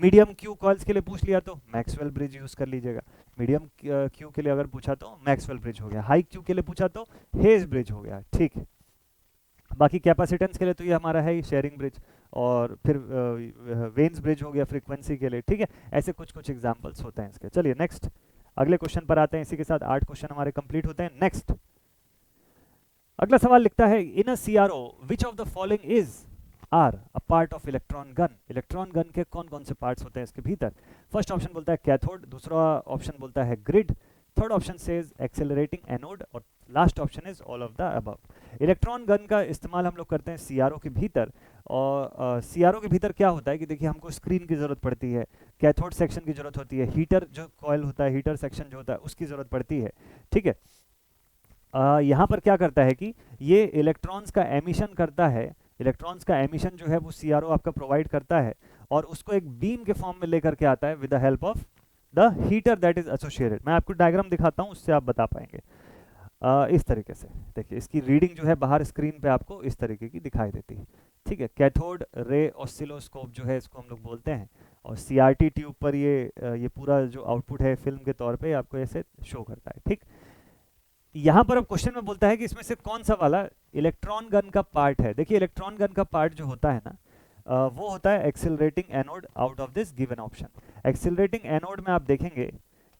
मीडियम क्यू कॉइल्स के लिए पूछ लिया तो मैक्सवेल ब्रिज यूज कर लीजिएगा। मीडियम क्यू के लिए अगर पूछा तो मैक्सवेल ब्रिज हो गया, हाई क्यू के लिए पूछा तो हेज ब्रिज हो गया, ठीक है। बाकी कैपेसिटेंस के लिए तो ये हमारा है ही शेयरिंग ब्रिज, और फिर वेन्स ब्रिज हो गया फ्रीक्वेंसी के लिए, ठीक है। ऐसे कुछ कुछ एग्जांपल्स होते हैं इसके। चलिए नेक्स्ट अगले क्वेश्चन पर आते हैं, इसी के साथ 8 क्वेश्चन हमारे कंप्लीट होते हैं। नेक्स्ट अगला सवाल लिखता है in a CRO which of the following is are a part of electron gun. Electron gun के कौन कौन से पार्ट्स होते हैं इसके भीतर। फर्स्ट ऑप्शन बोलता है कैथोड, दूसरा ऑप्शन बोलता है grid, third option says accelerating anode, और last option is all of the above. Electron gun का इस्तेमाल हम लोग करते हैं सीआरओ के भीतर, और सीआरओ के भीतर क्या होता है कि देखिए हमको स्क्रीन की ज़रूरत पड़ती है, कैथोड सेक्शन की ज़रूरत होती है, हीटर जो कॉइल होता है, हीटर सेक्शन जो होता है उसकी ज़रूरत पड़ती है, ठीक है। यहाँ पर क्या करता है कि ये इलेक्ट्रॉन्स का एमिशन करता है, इलेक्ट्रॉन्स का एमिशन जो है वो सीआरओ आपका प्रोवाइड करता है, और उसको एक बीम के फॉर्म में लेकर के आता है with the help of the heater that is associated. मैं आपको डायग्राम दिखाता हूँ, उससे आप बता पाएंगे। इस तरीके से देखिए इसकी रीडिंग जो है बाहर स्क्रीन पे आपको इस तरीके की दिखाई देती है, ठीक है। कैथोड रे ऑसिलोस्कोप जो है इसको हम लोग बोलते हैं, और सीआरटी ट्यूब पर ये पूरा जो आउटपुट है फिल्म के तौर पे आपको ऐसे शो करता है, ठीक। यहाँ पर अब क्वेश्चन में बोलता है कि इसमें से कौन सा वाला इलेक्ट्रॉन गन का पार्ट है। देखिए इलेक्ट्रॉन गन का पार्ट जो होता है ना, वो होता है accelerating anode out of this given option. Accelerating anode में आप देखेंगे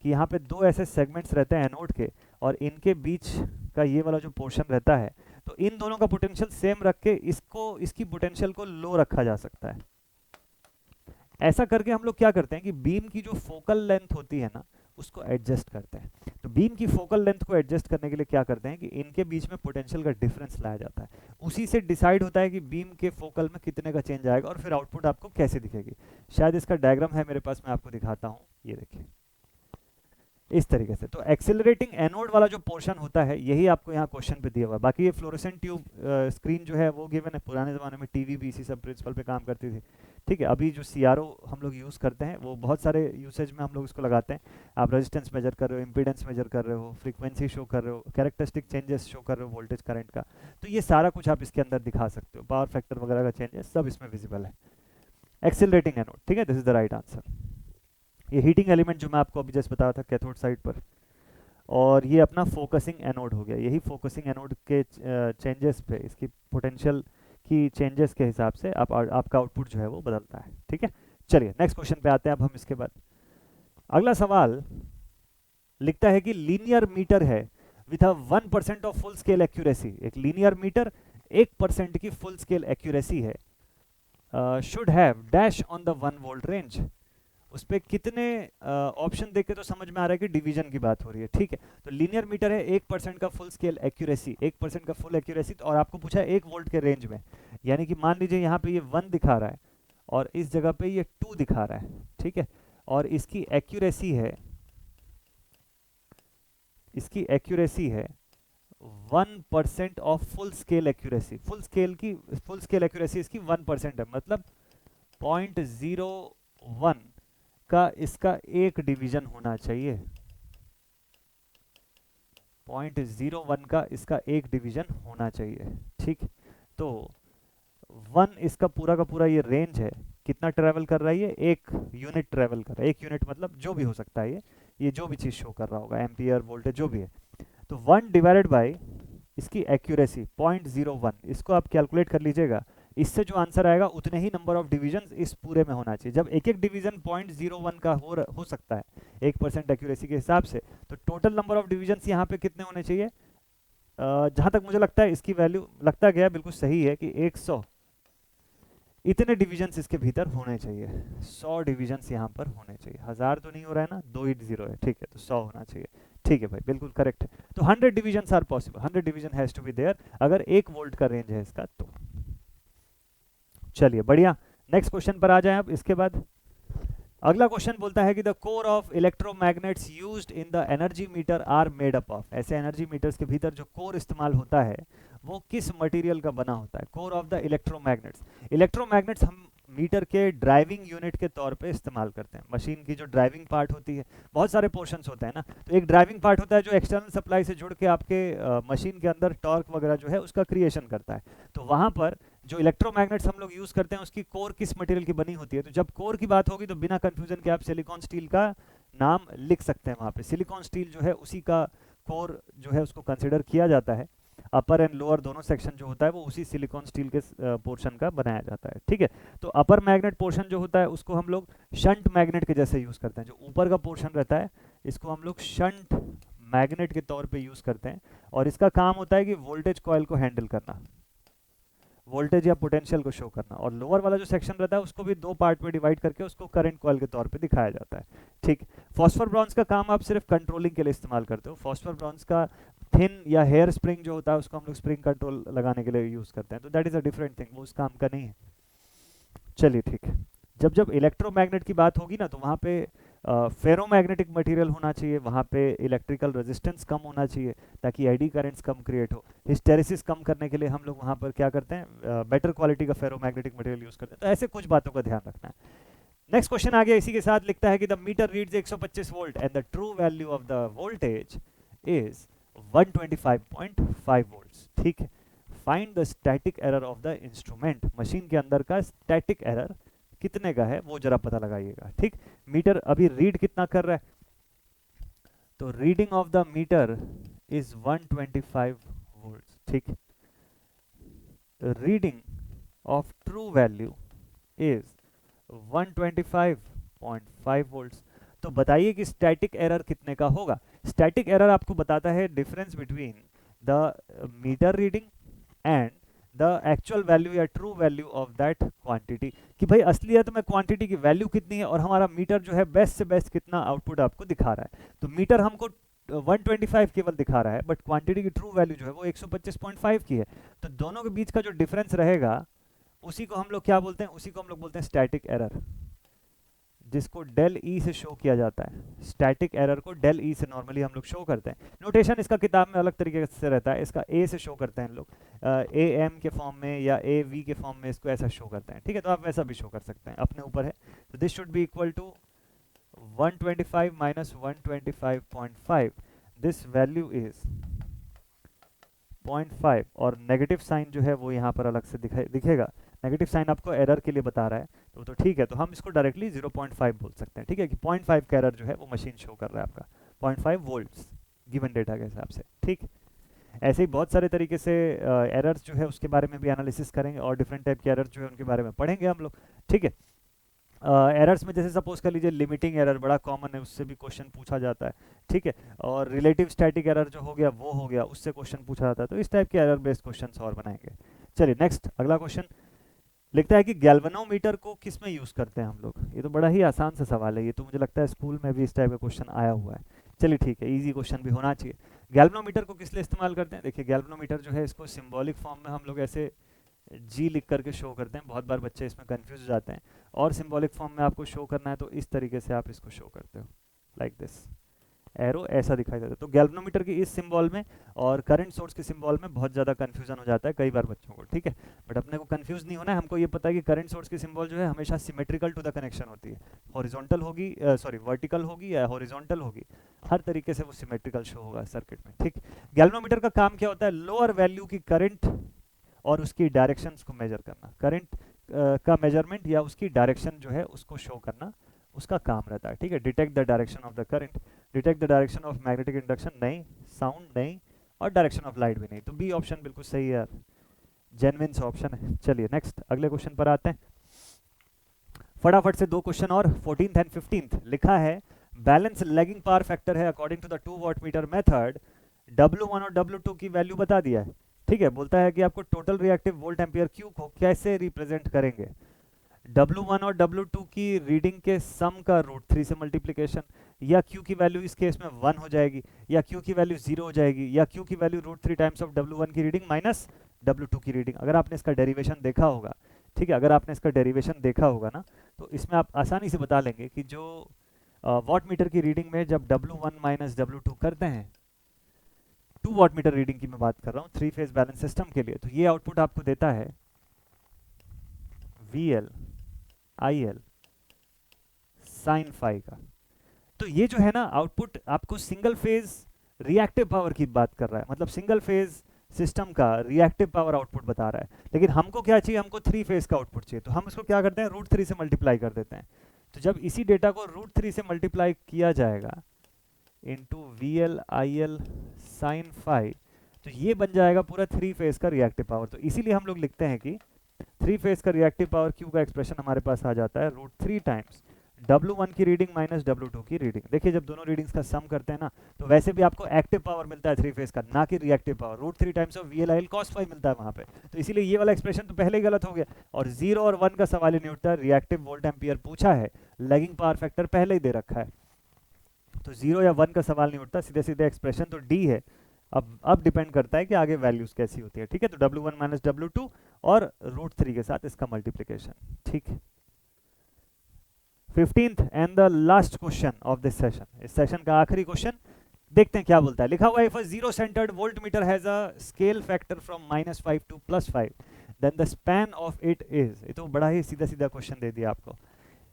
कि यहाँ पे दो ऐसे सेगमेंट्स रहते हैं एनोड के, और इनके बीच का ये वाला जो पोर्शन रहता है, तो इन दोनों का पोटेंशियल सेम रख के इसकी पोटेंशियल को लो रखा जा सकता है। ऐसा करके हम लोग क्या करते हैं कि बीम की जो फोकल लेंथ होती है ना उसको एडजस्ट करते हैं। तो बीम की फोकल लेंथ को एडजस्ट करने के लिए क्या करते हैं कि इनके बीच में पोटेंशियल का डिफरेंस लाया जाता है, उसी से डिसाइड होता है कि बीम के फोकल में कितने का चेंज आएगा और फिर आउटपुट आपको कैसे दिखेगी। शायद इसका डायग्राम है मेरे पास, मैं आपको दिखाता हूँ, ये देखिए इस तरीके से। तो एक्सेलरेटिंग एनोड वाला जो पोर्शन होता है यही आपको यहाँ क्वेश्चन पे दिया हुआ है। बाकी ये फ्लोरोसेंट ट्यूब स्क्रीन जो है वो गिवन है, पुराने ज़माने में टीवी भी इसी सब प्रिंसिपल पे काम करती थी, ठीक है। अभी जो सीआरओ हम लोग यूज़ करते हैं वो बहुत सारे यूसेज में हम लोग इसको लगाते हैं। आप रेजिस्टेंस मेजर कर रहे हो, इम्पीडेंस मेजर कर रहे हो, फ्रीक्वेंसी शो कर रहे हो, कैरेक्टरिस्टिक चेंजेस शो कर रहे हो, वोल्टेज करंट का, तो ये सारा कुछ आप इसके अंदर दिखा सकते हो, पावर फैक्टर वगैरह का चेंजेस सब इसमें विजिबल है। एक्सेलरेटिंग एनोड, ठीक है, this is the right answer. ये हीटिंग एलिमेंट जो मैं आपको अभी जस्ट बताया था कैथोड साइड पर, और ये अपना फोकसिंग एनोड हो गया। यही फोकसिंग एनोड के चेंजेस पे, इसकी पोटेंशियल की चेंजेस के हिसाब से आपका आउटपुट जो है वो बदलता है, ठीक है। चलिए नेक्स्ट क्वेश्चन पे आते हैं अब हम। इसके बाद अगला सवाल लिखता है कि लीनियर मीटर है with 1% of full scale accuracy. एक लीनियर मीटर 1% की फुल स्केल एक्यूरेसी है, should have dash on the 1 volt range. उस पर कितने ऑप्शन देख के तो समझ में आ रहा है कि डिवीजन की बात हो रही है, ठीक है। तो लीनियर मीटर है 1% का फुल स्केल एक्यूरेसी, 1% का फुल एक्यूरेसी, और आपको पूछा है 1 वोल्ट के रेंज में, यानी कि मान लीजिए यहाँ पे ये 1 दिखा रहा है और इस जगह पे ये 2 दिखा रहा है, ठीक है। और इसकी एक्यूरेसी है 1% of full scale accuracy. Full scale accuracy इसकी 1% है, मतलब 0.01 का इसका एक डिवीजन होना चाहिए, 0.01 का इसका एक डिवीजन होना चाहिए, ठीक। तो 1 इसका पूरा का पूरा ये रेंज है, कितना ट्रेवल कर रहा है ये, 1 यूनिट ट्रेवल कर रहा है। 1 यूनिट मतलब जो भी हो सकता है, ये जो भी चीज़ शो कर रहा होगा, एम्पियर वोल्टेज जो भी है। तो 1 डिवाइडेड बाई इसकी एक्यूरेसी 0.01, इसको आप कैलकुलेट कर लीजिएगा। इससे जो आंसर आएगा उतने ही नंबर ऑफ डिवीजन इस पूरे में होना चाहिए। जब एक एक डिवीजन 0.01 का हो सकता है 1% एक्यूरेसी के हिसाब से, तो टोटल नंबर ऑफ डिवीजन यहाँ पे कितने होने चाहिए, जहाँ तक मुझे लगता है इसकी वैल्यू लगता गया बिल्कुल सही है कि 100 इतने डिवीजन्स इसके भीतर होने चाहिए। 100 डिवीजन्स यहाँ पर होने चाहिए। 1000 तो नहीं हो रहा है ना, 2 8 0 है, ठीक है, तो 100 होना चाहिए, ठीक है भाई, बिल्कुल करेक्ट है। तो 100 divisions are possible, 100 division has to be there अगर 1 वोल्ट का रेंज है इसका तो। चलिए बढ़िया, नेक्स्ट क्वेश्चन पर आ जाएं अब। इसके बाद अगला क्वेश्चन बोलता है कि the core of electromagnets used in the energy meter are made up of. ऐसे एनर्जी मीटर्स के भीतर जो कोर इस्तेमाल होता है वो किस मटेरियल का बना होता है। Core of the electromagnets, electromagnets हम मीटर के ड्राइविंग यूनिट के तौर पे इस्तेमाल करते हैं। मशीन की जो ड्राइविंग पार्ट होती है, बहुत सारे पोर्शंस होते हैं ना, तो एक ड्राइविंग पार्ट होता है जो एक्सटर्नल सप्लाई से जुड़ के आपके मशीन के अंदर टॉर्क वगैरह जो है उसका क्रिएशन करता है। तो वहाँ पर जो इलेक्ट्रोमैग्नेट्स हम लोग यूज़ करते हैं उसकी कोर किस मटेरियल की बनी होती है। तो जब कोर की बात होगी तो बिना कंफ्यूजन के आप सिलिकॉन स्टील का नाम लिख सकते हैं। वहाँ पे सिलिकॉन स्टील जो है उसी का कोर जो है उसको कंसिडर किया जाता है। अपर एंड लोअर दोनों सेक्शन जो होता है वो उसी सिलिकॉन स्टील के पोर्शन का बनाया जाता है, ठीक है। तो अपर मैग्नेट पोर्शन जो होता है उसको हम लोग शंट मैग्नेट के जैसे यूज़ करते हैं। जो ऊपर का पोर्शन रहता है इसको हम लोग शंट मैग्नेट के तौर पे यूज़ करते हैं, और इसका काम होता है कि वोल्टेज कॉइल को हैंडल करना, वोल्टेज या पोटेंशियल को शो करना। और लोअर वाला जो सेक्शन रहता है उसको भी 2 पार्ट में डिवाइड करके उसको करंट कॉइल के तौर पे दिखाया जाता है, ठीक। फॉस्फर ब्रॉन्ज का काम आप सिर्फ कंट्रोलिंग के लिए इस्तेमाल करते हो। फॉस्फर ब्रॉन्ज का थिन या हेयर स्प्रिंग जो होता है उसको हम लोग स्प्रिंग कंट्रोल लगाने के लिए यूज़ करते हैं, तो that is a different thing, वो उस काम का नहीं है। चलिए ठीक है, जब जब इलेक्ट्रोमैग्नेट की बात होगी ना तो वहाँ पे फेरोमैग्नेटिक मटेरियल होना चाहिए, वहाँ पे इलेक्ट्रिकल रेजिस्टेंस कम होना चाहिए ताकि एडी करंट्स कम क्रिएट हो। हिस्टेरिसिस कम करने के लिए हम लोग वहाँ पर क्या करते हैं, बेटर क्वालिटी का फेरोमैग्नेटिक मटेरियल यूज़ करते हैं। तो ऐसे कुछ बातों का ध्यान रखना है। नेक्स्ट क्वेश्चन आ गया इसी के साथ, लिखता है कि the meter reads 125 volt and the true value of the voltage is 125.5 volts, ठीक है। Find the static error of the instrument. Machine के अंदर का स्टैटिक एरर कितने का है वो जरा पता लगाइएगा, ठीक। मीटर अभी रीड कितना कर रहा है, तो reading of the meter is 125 volts, ठीक। Reading of true value is 125.5 volts. तो बताइए कि स्टैटिक एरर कितने का होगा। स्टैटिक एरर आपको बताता है difference between the meter reading and the actual value या true value of that quantity, कि भाई असलियत में क्वांटिटी की वैल्यू कितनी है और हमारा मीटर जो है बेस्ट से बेस्ट कितना आउटपुट आपको दिखा रहा है। तो मीटर हमको 125 केवल दिखा रहा है, बट क्वांटिटी की ट्रू वैल्यू जो है वो 125.5 की है। तो दोनों के बीच का जो डिफरेंस रहेगा उसी को हम लोग क्या बोलते हैं, उसी को हम लोग बोलते हैं स्टैटिक एरर, जिसको डेल ई से शो किया जाता है। स्टैटिक एरर को डेल ई से नॉर्मली हम लोग शो करते हैं। नोटेशन इसका किताब में अलग तरीके से रहता है, इसका ए से शो करते हैं लोग, ए एम के फॉर्म में या ए वी के फॉर्म में इसको ऐसा शो करते हैं, ठीक है। तो आप वैसा भी शो कर सकते हैं, अपने ऊपर है। तो this should be equal to 125 minus 125.5, this value is 0.5, और नेगेटिव साइन जो है वो यहाँ पर अलग से दिखेगा। नेगेटिव साइन आपको एरर के लिए बता रहा है, तो ठीक है, तो हम इसको डायरेक्टली 0.5 बोल सकते हैं, ठीक है, कि 0.5 का एरर जो है वो मशीन शो कर रहा है आपका 0.5 वोल्ट्स गिवन डेटा के हिसाब से, ठीक। ऐसे ही बहुत सारे तरीके से एरर्स जो है उसके बारे में भी एनालिसिस करेंगे, और डिफरेंट टाइप के एरर्स जो है उनके बारे में पढ़ेंगे हम लोग, ठीक है। एरर्स में जैसे सपोज कर लीजिए लिमिटिंग एरर बड़ा कॉमन है, उससे भी क्वेश्चन पूछा जाता है, ठीक है। और रिलेटिव स्टैटिक एरर जो हो गया वो हो गया, उससे क्वेश्चन पूछा जाता है। तो इस टाइप के एरर बेस्ड क्वेश्चन और बनाएंगे। चलिए नेक्स्ट अगला क्वेश्चन, लिखता है कि गैल्वेनोमीटर को किस में यूज करते हैं हम लोग। ये तो बड़ा ही आसान सा सवाल है, ये तो मुझे लगता है स्कूल में भी इस टाइप का क्वेश्चन आया हुआ है। चलिए ठीक है, इजी क्वेश्चन भी होना चाहिए। गैल्वेनोमीटर को किस लिए इस्तेमाल करते हैं? देखिए गैल्वेनोमीटर जो है इसको सिंबॉलिक फॉर्म में हम लोग ऐसे जी लिख करके शो करते हैं, बहुत बार बच्चे इसमें कंफ्यूज हो जाते हैं। और सिंबॉलिक फॉर्म में आपको शो करना है तो इस तरीके से आप इसको शो करते हो, लाइक दिस, एरो ऐसा दिखाई देता है। तो गैल्वेनोमीटर की इस सिंबल में और करंट सोर्स के सिंबल में बहुत ज़्यादा कंफ्यूजन हो जाता है कई बार बच्चों को, ठीक है। बट अपने को कंफ्यूज नहीं होना है, हमको ये पता है कि करंट सोर्स की सिंबल जो है हमेशा सिमेट्रिकल टू द कनेक्शन होती है, हॉरिजॉन्टल होगी, सॉरी वर्टिकल होगी या हॉरिजॉन्टल होगी, हर तरीके से वो सिमेट्रिकल शो होगा सर्किट में, ठीक। गैल्वेनोमीटर का काम क्या होता है? लोअर वैल्यू की करंट और उसकी डायरेक्शंस को मेजर करना, करंट का मेजरमेंट या उसकी डायरेक्शन जो है उसको शो करना उसका काम रहता है, ठीक है। Detect the direction of the current, detect the direction of magnetic induction नहीं, साउंड नहीं, और डायरेक्शन ऑफ लाइट भी नहीं। तो बी ऑप्शन बिल्कुल सही है यार, जेन्युइन सा ऑप्शन है। चलिए नेक्स्ट अगले क्वेश्चन पर आते हैं। फटाफट से दो क्वेश्चन और, 14th एंड 15th लिखा है बैलेंस लैगिंग पावर फैक्टर है according to the 2 watt meter method, W1 और W2 की वैल्यू बता दिया है, ठीक है। बोलता है कि आपको total reactive volt ampere Q को कैसे रिप्रेजेंट करेंगे। W1 और W2 की रीडिंग के सम का √3 से मल्टीप्लिकेशन, या Q की वैल्यू इस केस में 1 हो जाएगी, या Q की वैल्यू 0 हो जाएगी, या Q की वैल्यू √3 टाइम्स ऑफ W1 की रीडिंग माइनस W2 की रीडिंग। अगर आपने इसका डेरिवेशन देखा होगा, ठीक है, अगर आपने इसका डेरिवेशन देखा होगा ना, तो इसमें आप आसानी से बता लेंगे कि जो वॉट मीटर की रीडिंग में जब W1 माइनस W2 करते हैं, 2 वॉट मीटर रीडिंग की मैं बात कर रहा हूँ 3 फेज बैलेंस सिस्टम के लिए, तो ये आउटपुट आपको देता है VL IL साइन फाई का। तो ये जो है ना आउटपुट आपको सिंगल फेज रिएक्टिव पावर की बात कर रहा है, मतलब सिंगल फेज सिस्टम का रिएक्टिव पावर आउटपुट बता रहा है। लेकिन हमको क्या चाहिए? हमको 3 फेज का आउटपुट चाहिए, तो हम इसको क्या करते हैं? √3 से मल्टीप्लाई कर देते हैं। तो जब इसी डेटा को √3 से मल्टीप्लाई किया जाएगा into VL IL sine phi, तो ये बन जाएगा पूरा 3 फेज का रिएक्टिव पावर। तो इसीलिए हम लोग लिखते हैं कि 3 फेज का रिएक्टिव पावर Q का एक्सप्रेशन हमारे पास आ जाता है √3 टाइम्स W1 की रीडिंग माइनस W2 की रीडिंग। देखिए जब दोनों रीडिंग्स का सम करते हैं ना, तो वैसे भी आपको एक्टिव पावर मिलता है 3 फेज का, ना कि reactive power. √3 times of VL IL cos phi मिलता है वहां पे, तो इसीलिए ये वाला एक्सप्रेशन तो पहले ही गलत हो गया। और 0 और 1 का सवाल ही नहीं उठता, रिएक्टिव वोल्ट एम्पियर पूछा है, लैगिंग पावर फैक्टर पहले ही दे रखा है, तो 0 या 1 का सवाल नहीं उठता, सीधे सीधे एक्सप्रेशन तो D है। अब डिपेंड करता है कि आगे वैल्यूज कैसी होती है, ठीक है। तो W1 माइनस W2 और √3 के साथ इसका मल्टीप्लिकेशन, ठीक है। 15th and the last question of this session, इस सेशन का आखिरी क्वेश्चन, देखते हैं क्या बोलता है। लिखा हुआ है if a zero centred voltmeter has a scale factor from -5 to +5 then the span of it is. ये तो बड़ा ही सीधा सीधा क्वेश्चन दे दिया आपको,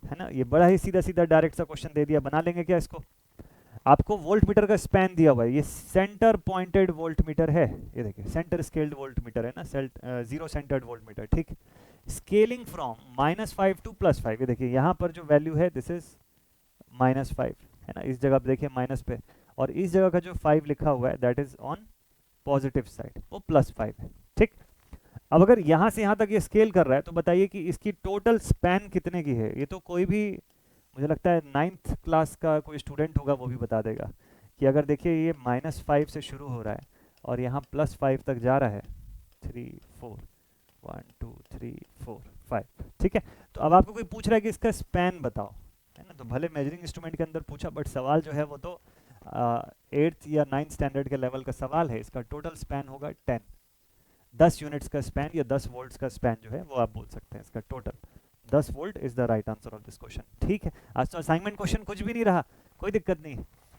है ना, ये बड़ा ही सीधा सीधा डायरेक्ट सा क्वेश्चन दे दिया। बना लेंगे क्या इसको? आपको वोल्ट मीटर का स्पैन दिया हुआ है, ये सेंटर पॉइंटेड वोल्ट मीटर है, ये देखिए सेंटर स्केल्ड वोल्ट मीटर है ना, जीरो सेंटर्ड वोल्ट मीटर, ठीक। स्केलिंग फ्रॉम -5 टू +5, ये देखिए यहाँ पर जो वैल्यू है दिस इज -5, है ना, इस जगह पे देखिए माइनस पे, और इस जगह का जो 5 लिखा हुआ है that is on positive side, वो +5 है, ठीक। अब अगर यहाँ से यहाँ तक ये स्केल कर रहा है तो बताइए कि इसकी टोटल स्पैन कितने की है। ये तो कोई भी, मुझे लगता है 9th क्लास का कोई स्टूडेंट होगा वो भी बता देगा कि अगर देखिए ये -5 से शुरू हो रहा है और यहाँ +5 तक जा रहा है, 3 4 1 2 3 4 5, ठीक है। तो अब आपको कोई पूछ रहा है कि इसका स्पैन बताओ, है ना, तो भले मेजरिंग इंस्ट्रूमेंट के अंदर पूछा, बट सवाल जो है वो तो 8th या 9th स्टैंडर्ड के लेवल का सवाल है। इसका टोटल स्पैन होगा 10 यूनिट्स का स्पैन या 10 वोल्ट्स का स्पैन जो है वो आप बोल सकते हैं, इसका total 10 volt is the right answer of this question, ठीक है। आज तो असाइनमेंट क्वेश्चन कुछ भी नहीं रहा, कोई दिक्कत नहीं,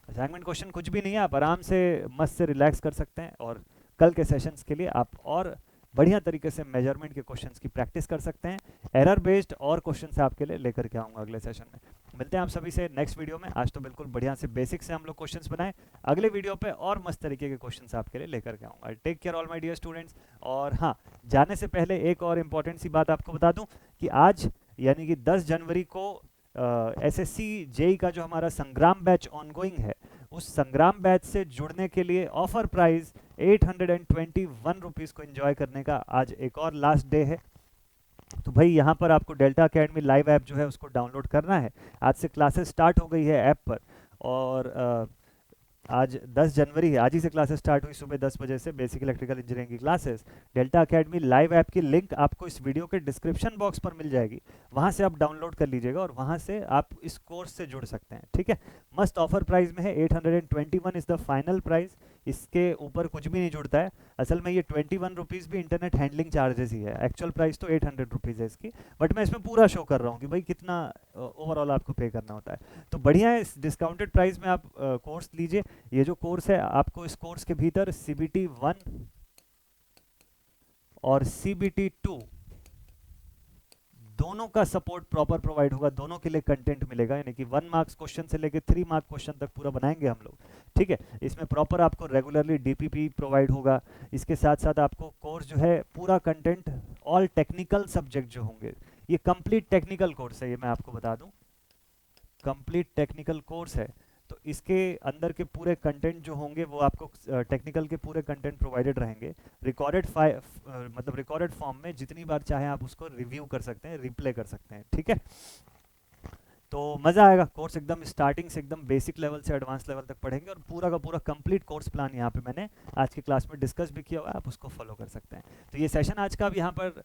असाइनमेंट क्वेश्चन कुछ भी नहीं है, आप आराम से मस्त से रिलैक्स कर सकते हैं और कल के सेशंस के लिए आप और बढ़िया तरीके से मेजरमेंट के क्वेश्चंस की प्रैक्टिस कर सकते हैं। एरर बेस्ड और क्वेश्चंस आपके लिए लेकर के आऊँगा अगले सेशन में। मिलते हैं आप सभी से नेक्स्ट वीडियो में। आज तो बिल्कुल बढ़िया से बेसिक से हम लोग क्वेश्चंस बनाए, अगले वीडियो पे और मस्त तरीके के क्वेश्चंस आपके लिए लेकर के आऊँगा। Take care all my dear students. और हाँ, जाने से पहले एक और इम्पॉर्टेंट सी बात आपको बता दूँ कि आज यानी कि 10 जनवरी को SSC JEE का जो हमारा संग्राम बैच ऑनगोइंग है, उस संग्राम बैच से जुड़ने के लिए ऑफर प्राइस 821 रुपीज़ को एंजॉय करने का आज एक और लास्ट डे है। तो भाई यहाँ पर आपको डेल्टा अकेडमी लाइव ऐप जो है उसको डाउनलोड करना है। आज से क्लासेस स्टार्ट हो गई है ऐप पर, और आज 10 जनवरी है, आज ही से क्लासेस स्टार्ट हुई सुबह 10 बजे से बेसिक इलेक्ट्रिकल इंजीनियरिंग की classes. Delta academy live app की लिंक आपको इस वीडियो के डिस्क्रिप्शन बॉक्स पर मिल जाएगी, वहां से आप डाउनलोड कर लीजिएगा और वहां से आप इस कोर्स से जुड़ सकते हैं। ठीक है, मस्त ऑफर प्राइस में है, 821 इज द फाइनल प्राइस, इसके ऊपर कुछ भी नहीं जुड़ता है। असल में ये 21 रुपीज़ भी इंटरनेट हैंडलिंग चार्जेस ही है, एक्चुअल प्राइस तो 800 रुपीज़ है इसकी, बट मैं इसमें पूरा शो कर रहा हूँ कि भाई कितना ओवरऑल आपको पे करना होता है। तो बढ़िया है, इस डिस्काउंटेड प्राइस में आप कोर्स लीजिए। ये जो कोर्स है आपको इस कोर्स के भीतर CBT 1 और CBT 2 दोनों का सपोर्ट प्रॉपर प्रोवाइड होगा, दोनों के लिए कंटेंट मिलेगा, यानी कि 1 मार्क्स क्वेश्चन से लेकर 3 मार्क क्वेश्चन तक पूरा बनाएंगे हम लोग। ठीक है, इसमें प्रॉपर आपको रेगुलरली DPP प्रोवाइड होगा। इसके साथ साथ आपको कोर्स जो है पूरा कंटेंट, ऑल टेक्निकल सब्जेक्ट जो होंगे, ये कंप्लीट टेक्निकल कोर्स है, ये मैं आपको बता दूं, कंप्लीट टेक्निकल कोर्स है। तो इसके अंदर के पूरे कंटेंट जो होंगे वो आपको टेक्निकल के पूरे कंटेंट प्रोवाइडेड रहेंगे, रिकॉर्डेड मतलब रिकॉर्डेड फॉर्म में, जितनी बार चाहे आप उसको रिव्यू कर सकते हैं, रिप्ले कर सकते हैं। ठीक है, तो मज़ा आएगा। कोर्स एकदम स्टार्टिंग से एकदम बेसिक लेवल से एडवांस लेवल तक पढ़ेंगे, और पूरा का पूरा कंप्लीट कोर्स प्लान यहाँ पे मैंने आज की क्लास में डिस्कस भी किया हुआ है, आप उसको फॉलो कर सकते हैं। तो ये सेशन आज का अब यहाँ पर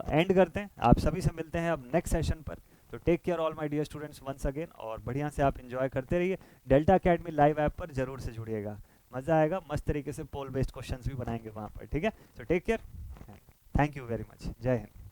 एंड करते हैं, आप सभी से मिलते हैं अब नेक्स्ट सेशन पर। तो take care all my dear students once again, और बढ़िया से आप एंजॉय करते रहिए। डेल्टा एकेडमी लाइव ऐप पर जरूर से जुड़िएगा, मज़ा आएगा, मस्त तरीके से पोल बेस्ड क्वेश्चंस भी बनाएंगे वहाँ पर। ठीक है, तो take care, thank you very much, जय हिंद।